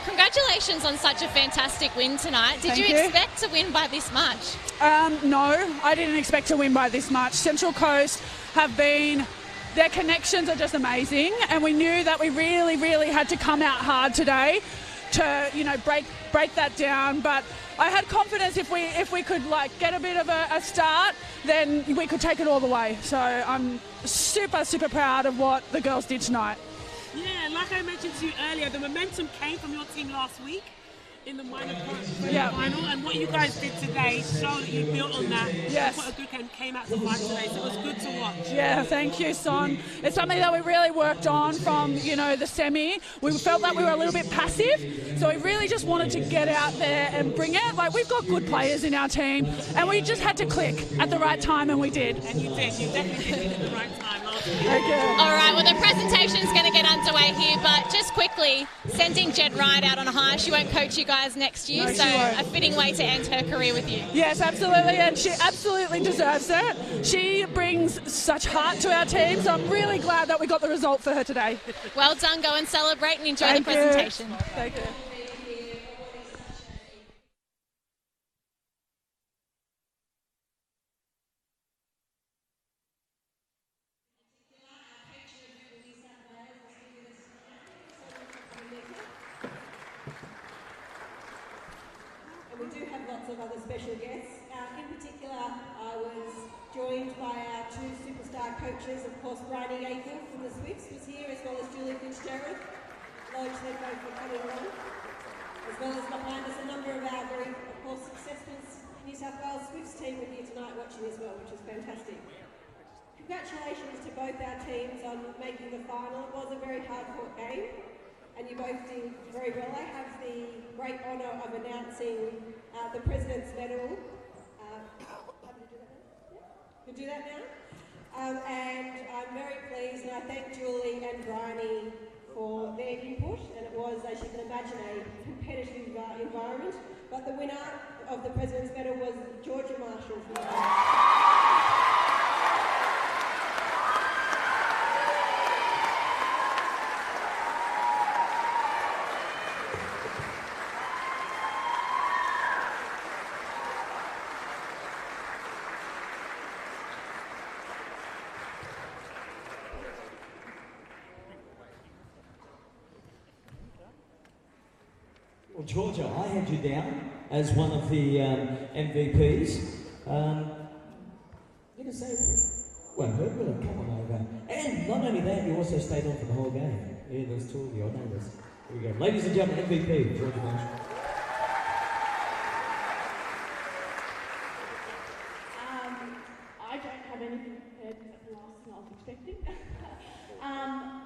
congratulations on such a fantastic win tonight. Did you expect to win by this much? No, I didn't expect to win by this much. Central Coast their connections are just amazing, and we knew that we really, really had to come out hard today to, you know, break that down. But I had confidence if we could get a bit of a start, then we could take it all the way. So I'm super, super proud of what the girls did tonight. Yeah, like I mentioned to you earlier, the momentum came from your team last week in the minor final, and what you guys did today showed that you built on that. Yes. What a good game came out to fight today, so it was good to watch. Yeah, thank you, Son. It's something that we really worked on from, you know, the semi. We felt like we were a little bit passive, so we really just wanted to get out there and bring it. Like, we've got good players in our team, and we just had to click at the right time, and we did. And you did. You definitely did it at the right time last week. Okay. All right, well, the presentation's going to get underway here, but just quickly, sending Jen Wright out on a high. She won't coach you guys next year, No, so a fitting way to end her career with you. Yes, absolutely, and she absolutely deserves it. She brings such heart to our team, so I'm really glad that we got the result for her today. Well done. Go and celebrate and enjoy Thank the you. presentation. Thank you. We do have lots of other special guests. In particular, I was joined by our two superstar coaches. Of course, Bryony Akel from the Swifts was here, as well as Julie Fitzgerald. Hello to them both for coming along. As well as behind us, a number of our very, of course, successful New South Wales Swifts team were here tonight watching as well, which is fantastic. Congratulations to both our teams on making the final. It was a very hard-fought game, and you both did very well. I have the great honour of announcing the President's Medal. Happy to do that now? Yeah. Can do that now? And I'm very pleased, and I thank Julie and Bryony for their input, and it was, as you can imagine, a competitive environment. but the winner of the President's Medal was Georgia Marshall from the Well, Georgia, I had you down as one of the MVPs. I'm going to say, well, come on over. And not only that, you also stayed on for the whole game. Yeah, there's two of you, I know this. Here we go. Ladies and gentlemen, MVP, Georgia Marshall. I don't have anything prepared except the last thing I was expecting.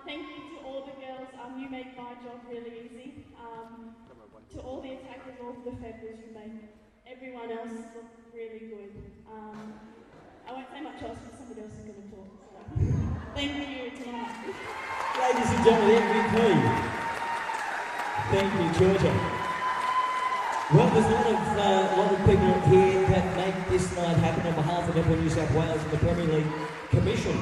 Thank you to all the girls. You make my job really easy. To all the attackers, all the defenders, you make everyone else look really good. I won't say much else because somebody else is going to talk. So thank you tonight. Ladies and gentlemen, MVP. Thank you, Georgia. Well, there's a lot of people here that make this night happen on behalf of Netball New South Wales and the Premier League Commission.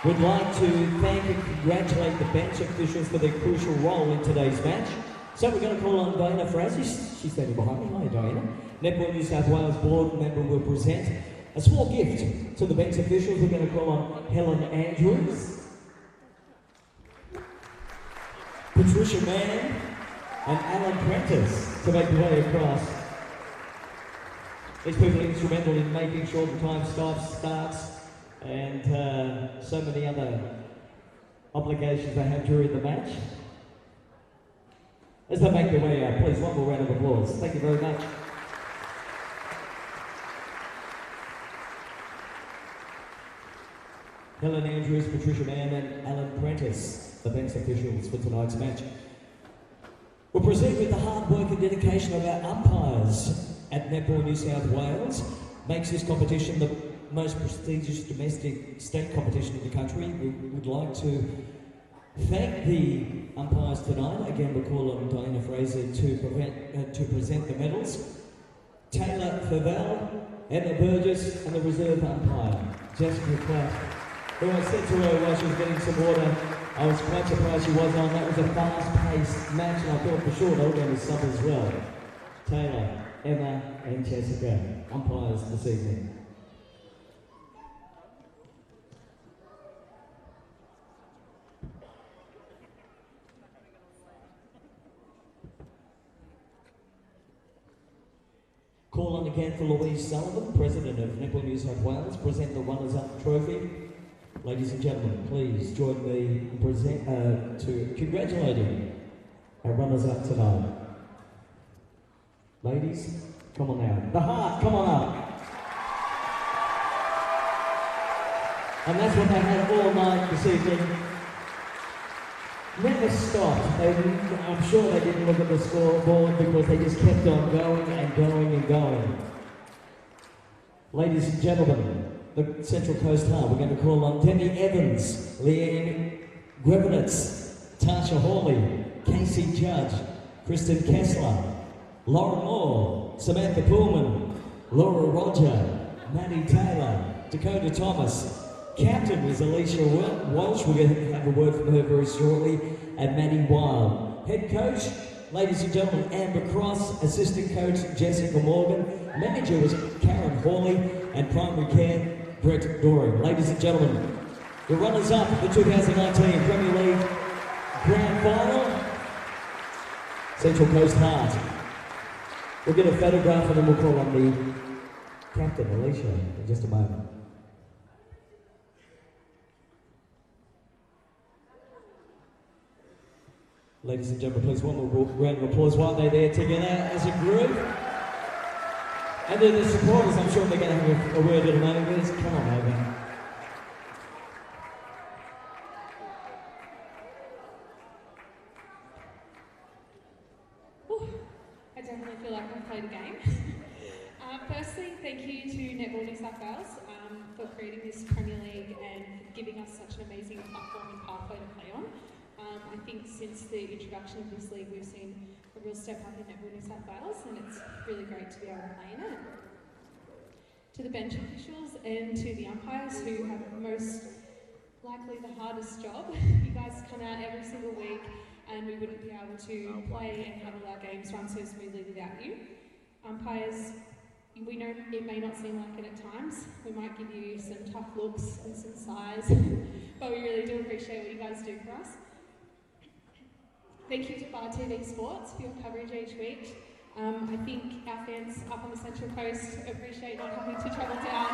We'd like to thank and congratulate the bench officials for their crucial role in today's match. So we're going to call on Diana Fraser. She's standing behind me. Hi, Diana. Netball New South Wales board member will present a small gift to the bench officials. We're going to call on Helen Andrews, Patricia Mann, and Alan Prentice to make the way across. These people are instrumental in making sure the time starts and so many other obligations they have during the match. As they make their way out, please, one more round of applause. Thank you very much. Helen Andrews, Patricia Mann, and Alan Prentice, the bench officials for tonight's match. We'll proceed with the hard work and dedication of our umpires at Netball New South Wales. Makes this competition the most prestigious domestic state competition in the country. We would like to thank the umpires tonight. Again, we'll call on Diana Fraser to present the medals. Taylor Favell, Emma Burgess, and the reserve umpire, Jessica Clark, who I said to her while she was getting some water, I was quite surprised she wasn't on. That was a fast-paced match, and I thought for sure they were going to sub as well. Taylor, Emma, and Jessica, umpires this evening. Call on again for Louise Sullivan, President of Netball New South Wales, present the runners-up trophy. Ladies and gentlemen, please join me in to congratulating our runners-up tonight. Ladies, come on now. The heart, come on up. And that's what they had all night this evening. Never stopped. I'm sure they didn't look at the scoreboard because they just kept on going and going and going. Ladies and gentlemen, the Central Coast Hub, we're going to call on Demi Evans, Leanne Grevenitz, Tasha Hawley, Casey Judge, Kristen Kessler, Lauren Moore, Samantha Pullman, Laura Roger, Maddie Taylor, Dakota Thomas. Captain is Alicia Walsh. We're going to have a word from her very shortly. And Maddie Wild. Head coach, ladies and gentlemen, Amber Cross. Assistant coach, Jessica Morgan. Manager was Karen Hawley. And primary care, Brett Doring. Ladies and gentlemen, the runners-up of the 2019 Premier League Grand Final, Central Coast Heart. We'll get a photograph and then we'll call on the captain, Alicia, in just a moment. Ladies and gentlemen, please one more round of applause while they're there together as a group. And then the supporters, I'm sure they're going to have a word in a moment. Please come on over. I definitely feel like I've played a game. Firstly, thank you to Netball New South Wales for creating this Premier League and giving us such an amazing platform and pathway to play on. I think since the introduction of this league, we've seen a real step up in Netball New South Wales, and it's really great to be able to play in it. To the bench officials and to the umpires who have most likely the hardest job, you guys come out every single week and we wouldn't be able to play and have all our games run so smoothly without you. Umpires, we know it may not seem like it at times. We might give you some tough looks and some sighs, but we really do appreciate what you guys do for us. Thank you to Bar TV Sports for your coverage each week. I think our fans up on the Central Coast appreciate not having to travel down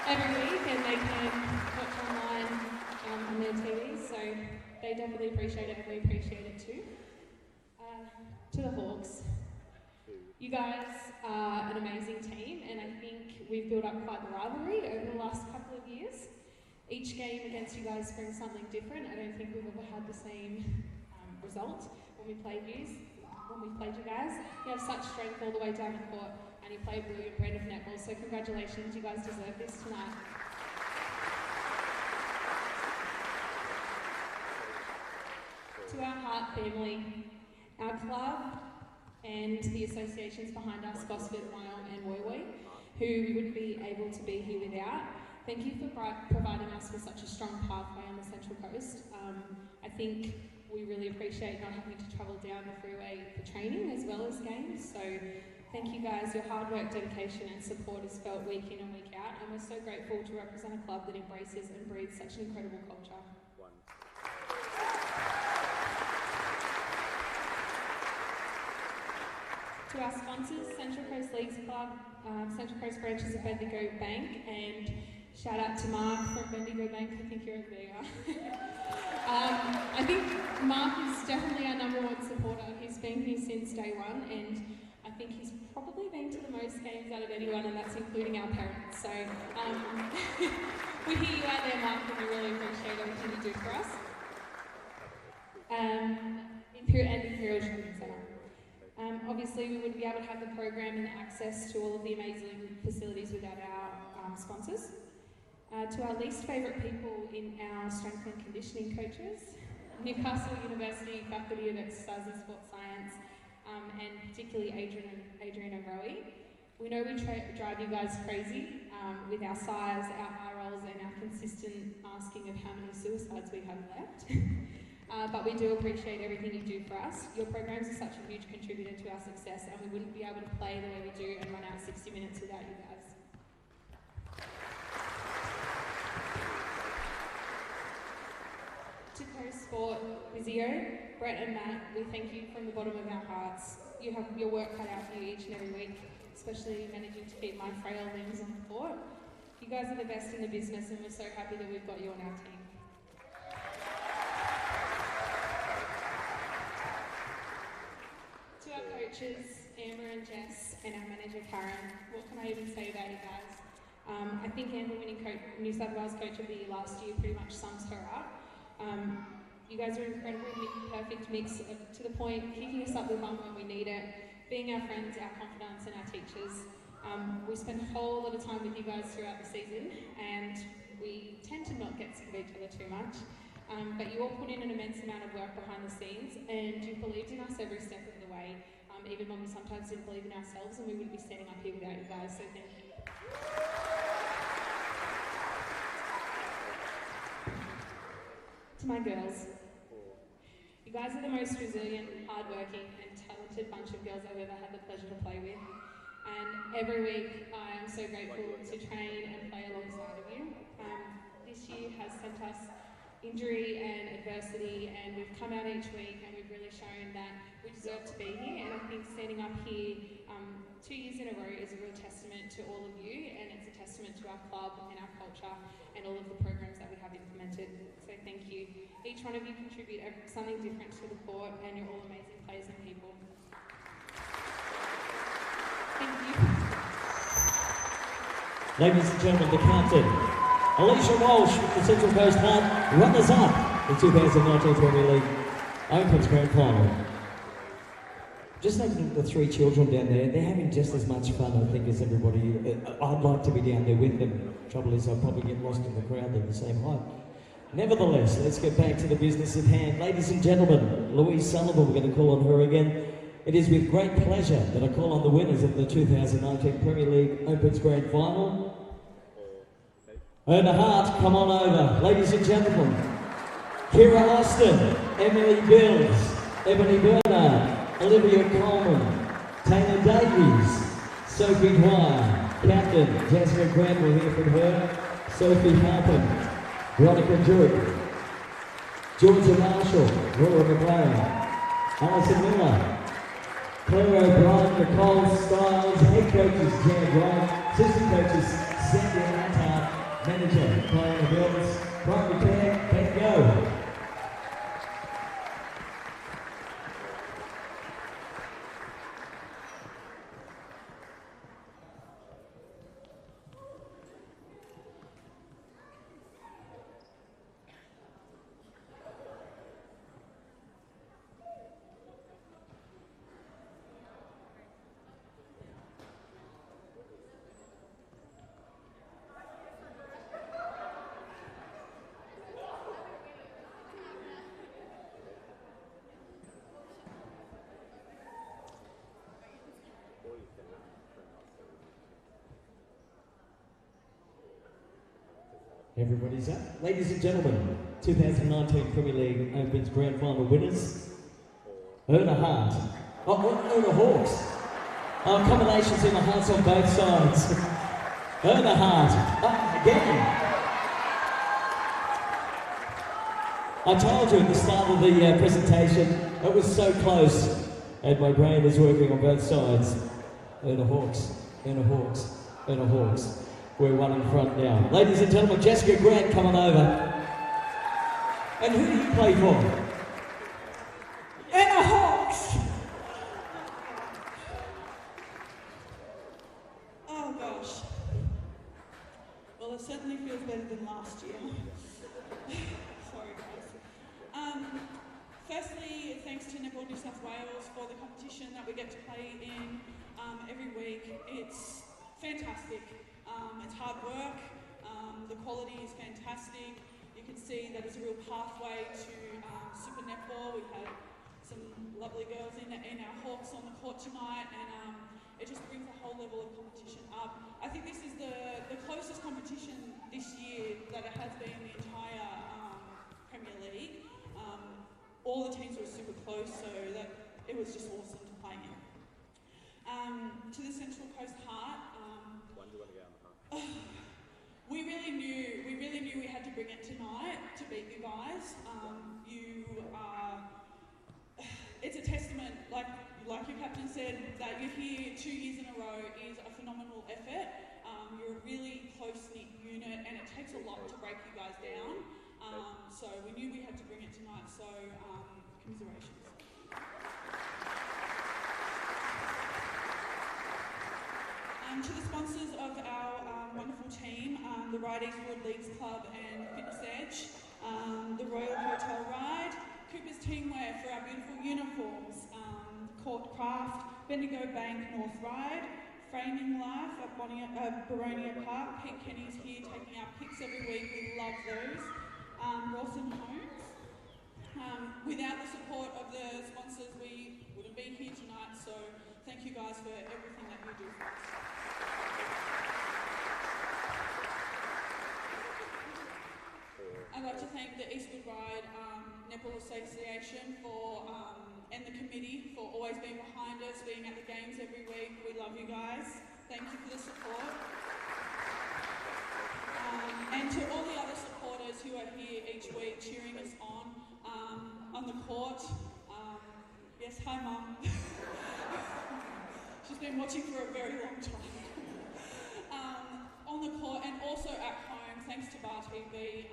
every week, and they can watch online on their TVs, so they definitely appreciate it and we appreciate it too. To the Hawks, you guys are an amazing team, and I think we've built up quite the rivalry over the last couple of years. Each game against you guys brings something different. I don't think we've ever had the same result when we played you guys. You have such strength all the way down the court, and you play a brilliant brand of netball, so congratulations, you guys deserve this tonight. To our Heart family, our club and the associations behind us, Gosford, Wyong and Woy Woy, who we wouldn't be able to be here without. Thank you for providing us with such a strong pathway on the Central Coast. I think we really appreciate not having to travel down the freeway for training as well as games. So thank you guys, your hard work, dedication and support is felt week in and week out, and we're so grateful to represent a club that embraces and breathes such an incredible culture. To our sponsors, Central Coast Leagues Club, Central Coast branches of Bendigo Bank, and shout out to Mark from Bendigo Bank. I think you're over there. I think Mark is definitely our #1 supporter. He's been here since day one, and I think he's probably been to the most games out of anyone, and that's including our parents. So we hear you out there, Mark, and we really appreciate everything you do for us. Imperial Shopping Centre. Obviously, we wouldn't be able to have the program and access to all of the amazing facilities without our sponsors. To our least favourite people in our strength and conditioning coaches, Newcastle University Faculty of Exercise and Sports Science, and particularly Adrian and Rowie. We know we drive you guys crazy with our size, our eye rolls and our consistent asking of how many suicides we have left. But we do appreciate everything you do for us. Your programs are such a huge contributor to our success, and we wouldn't be able to play the way we do and run out 60 minutes without you guys. To Co-Sport Physio, Brett and Matt, we thank you from the bottom of our hearts. You have your work cut out for you each and every week, especially managing to keep my frail limbs on the court. You guys are the best in the business, and we're so happy that we've got you on our team. To our coaches, Amber and Jess, and our manager Karen, what can I even say about you guys? I think Amber winning New South Wales Coach of the Year last year pretty much sums her up. You guys are an incredibly perfect mix to the point, kicking us up the bum when we need it, being our friends, our confidants and our teachers. We spend a whole lot of time with you guys throughout the season, and we tend to not get sick of each other too much. But you all put in an immense amount of work behind the scenes, and you believed in us every step of the way, even when we sometimes didn't believe in ourselves, and we wouldn't be standing up here without you guys, so thank you. To my girls, you guys are the most resilient, hardworking and talented bunch of girls I've ever had the pleasure to play with, and every week I am so grateful to train and play alongside of you. This year has sent us injury and adversity, and we've come out each week and we've really shown that we deserve to be here, and I think standing up here 2 years in a row is a real testament to all of you, and it's a testament to our club and our culture and all of the programs that we have implemented, so thank you. Each one of you contribute something different to the court, and you're all amazing players and people. Thank you. Ladies and gentlemen, the captain, Alicia Walsh with the Central Coast Heart, runners-up in 2019 Premier League Opens Grand Final. Just looking at the three children down there, they're having just as much fun, I think, as everybody. I'd like to be down there with them. Trouble is, I'll probably get lost in the crowd, they're the same height. Nevertheless, let's get back to the business at hand. Ladies and gentlemen, Louise Sullivan, we're going to call on her again. It is with great pleasure that I call on the winners of the 2019 Premier League Opens Grand Final. ERNA Hart, come on over. Ladies and gentlemen, Kira Austin, Emily Bills, Ebony Bernard, Olivia Coleman, Taylor Davies, Sophie Dwyer, Captain Jessica Grant, we'll hear from her, Sophie Harpen, Veronica Druitt, Georgia Marshall, Laura McLaren, Alison Miller, Claire O'Brien, Nicole Stiles, head coaches Jan Wright, assistant coaches Cynthia Attard, manager Diana Bills, primary care Ben Go. Everybody's up. Ladies and gentlemen, 2019 Premier League Opens Grand Final winners. ERNA Hart. ERNA Hawks. Combinations in the hearts on both sides. ERNA Hart. Again. I told you at the start of the presentation, it was so close, and my brain is working on both sides. ERNA Hawks. ERNA Hawks. ERNA Hawks. We're one in front now. Ladies and gentlemen, Jessica Grant, come on over. And who do you play for? ERNA Hawks! Oh gosh. Well, it certainly feels better than last year. Sorry guys. Firstly, thanks to Netball New South Wales for the competition that we get to play in every week. It's fantastic. It's hard work, the quality is fantastic. You can see that it's a real pathway to Super Netball. We've had some lovely girls in our Hawks on the court tonight, and it just brings the whole level of competition up. I think this is the closest competition this year that it has been in the entire Premier League. All the teams were super close, so that it was just awesome to play in. To the Central Coast Heart, we really knew we had to bring it tonight to beat you guys. It's a testament, like your captain said, that you're here 2 years in a row is a phenomenal effort. You're a really close-knit unit, and it takes a lot to break you guys down. So we knew we had to bring it tonight, so commiserations. To the sponsors of our wonderful team, the Ride Eastwood Leagues Club and Fitness Edge, the Royal Hotel Ride, Cooper's Teamwear for our beautiful uniforms, Court Craft, Bendigo Bank North Ride, Framing Life at Baronia Park. Pete Kenny's here taking our pics every week, we love those. Rawson Homes. Without the support of the sponsors, we wouldn't be here tonight, so thank you guys for everything that you do for us. I'd like to thank the Eastwood Ride Netball Association and the committee for always being behind us, being at the games every week. We love you guys. Thank you for the support. And to all the other supporters who are here each week cheering us on the court. Yes, hi Mum. She's been watching for a very long time. On the court and also at home, thanks to Bar TV.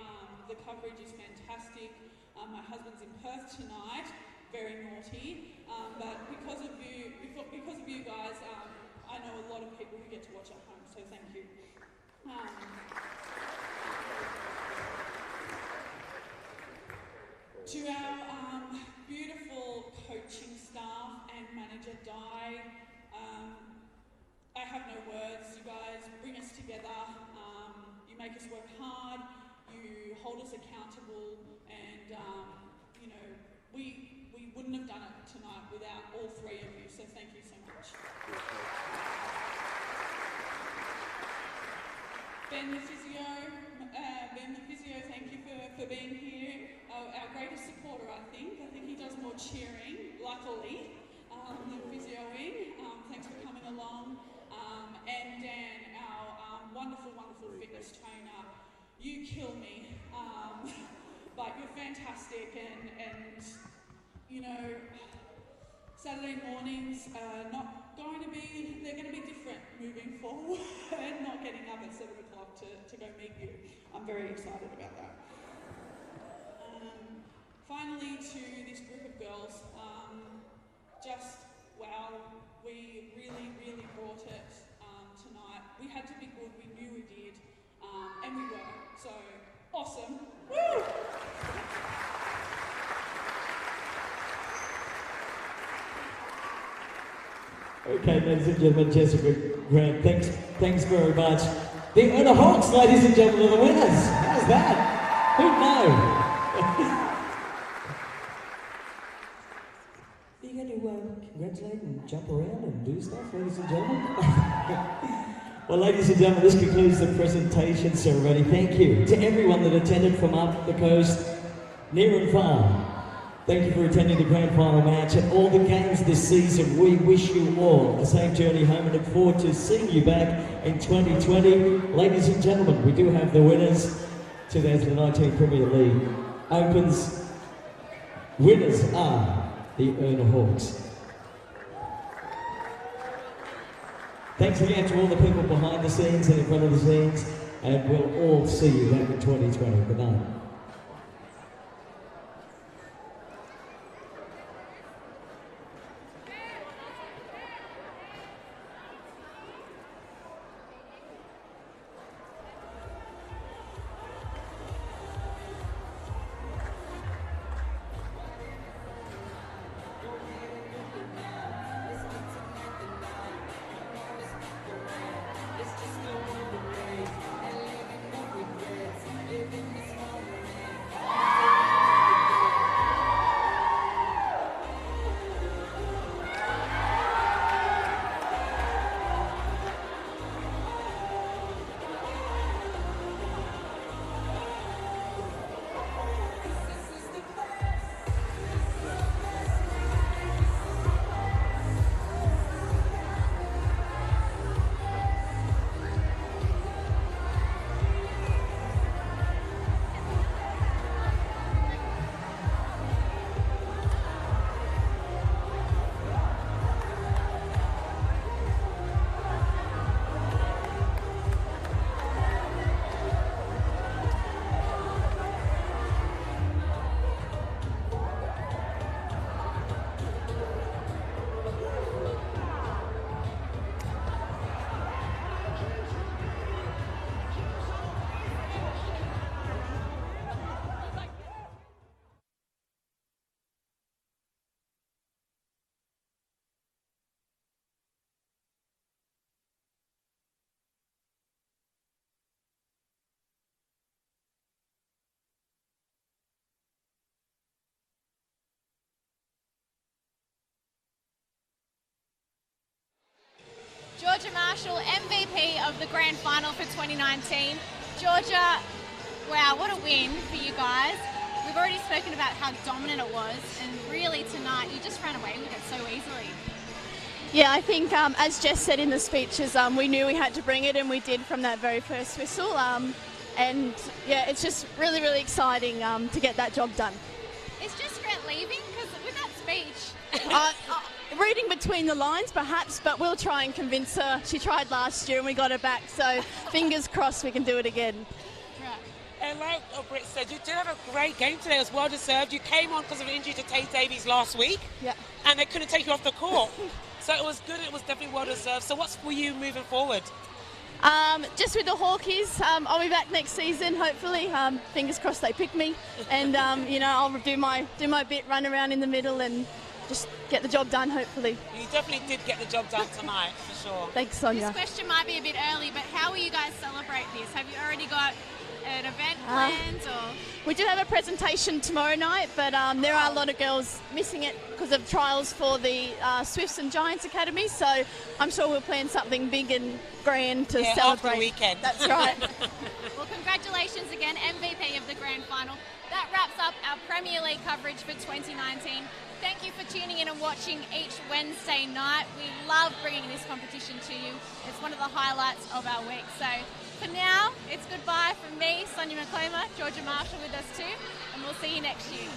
The coverage is fantastic. My husband's in Perth tonight, very naughty. But because of you guys, I know a lot of people who get to watch at home, so thank you. To our beautiful coaching staff and manager Di, I have no words. You guys bring us together. You make us work hard. You hold us accountable, and we wouldn't have done it tonight without all three of you, so thank you so much. Ben the physio, thank you for being here. Our greatest supporter, I think. I think he does more cheering, luckily, than physioing. Thanks for coming along. And Dan, our wonderful, wonderful fitness trainer. You kill me, but you're fantastic, and you know, Saturday mornings are not going to be, they're going to be different moving forward, and not getting up at 7 o'clock to go meet you. I'm very excited about that. Finally, to this group of girls, just wow, we really, really brought it tonight. We had to be good, we knew we did, and we were, so awesome. Woo! Okay, ladies and gentlemen, Jessica Grant, thanks very much. The ERNA Hawks, ladies and gentlemen, are the winners. How's that? Who'd know? Are you going to congratulate and jump around and do stuff, ladies and gentlemen? Well, ladies and gentlemen, this concludes the presentation ceremony. Thank you to everyone that attended from up the coast, near and far. Thank you for attending the grand final match and all the games this season. We wish you all a safe journey home and look forward to seeing you back in 2020. Ladies and gentlemen, we do have the winners. 2019 Premier League Opens. Winners are the ERNA Hawks. Thanks again to all the people behind the scenes and in front of the scenes, and we'll all see you back in 2020. Good night. Georgia Marshall, MVP of the grand final for 2019. Georgia, wow, what a win for you guys. We've already spoken about how dominant it was, and really tonight you just ran away with it so easily. Yeah, I think as Jess said in the speeches, we knew we had to bring it, and we did from that very first whistle. And yeah, it's just really, really exciting to get that job done. Is Jess Grant leaving? Because with that speech... Reading between the lines, perhaps, but we'll try and convince her. She tried last year and we got her back, so fingers crossed we can do it again. Right. And like Britt said, you did have a great game today. It was well deserved. You came on because of an injury to Tate Davies last week, yeah, and they couldn't take you off the court. So it was good. It was definitely well deserved. So what's for you moving forward? Just with the Hawkies, I'll be back next season, hopefully. Fingers crossed they pick me, and you know, I'll do my bit, run around in the middle, and just get the job done, hopefully. You definitely did get the job done tonight, for sure. Thanks, Sonia. This question might be a bit early, but how will you guys celebrate this? Have you already got an event planned or? We do have a presentation tomorrow night, but there are a lot of girls missing it because of trials for the Swifts and Giants Academy, so I'm sure we'll plan something big and grand to celebrate. After the weekend. That's right. Well, congratulations again, MVP of the Grand Final. That wraps up our Premier League coverage for 2019. Thank you for tuning in and watching each Wednesday night. We love bringing this competition to you. It's one of the highlights of our week. So for now, it's goodbye from me, Sonia McClamer, Georgia Marshall with us too, and we'll see you next year.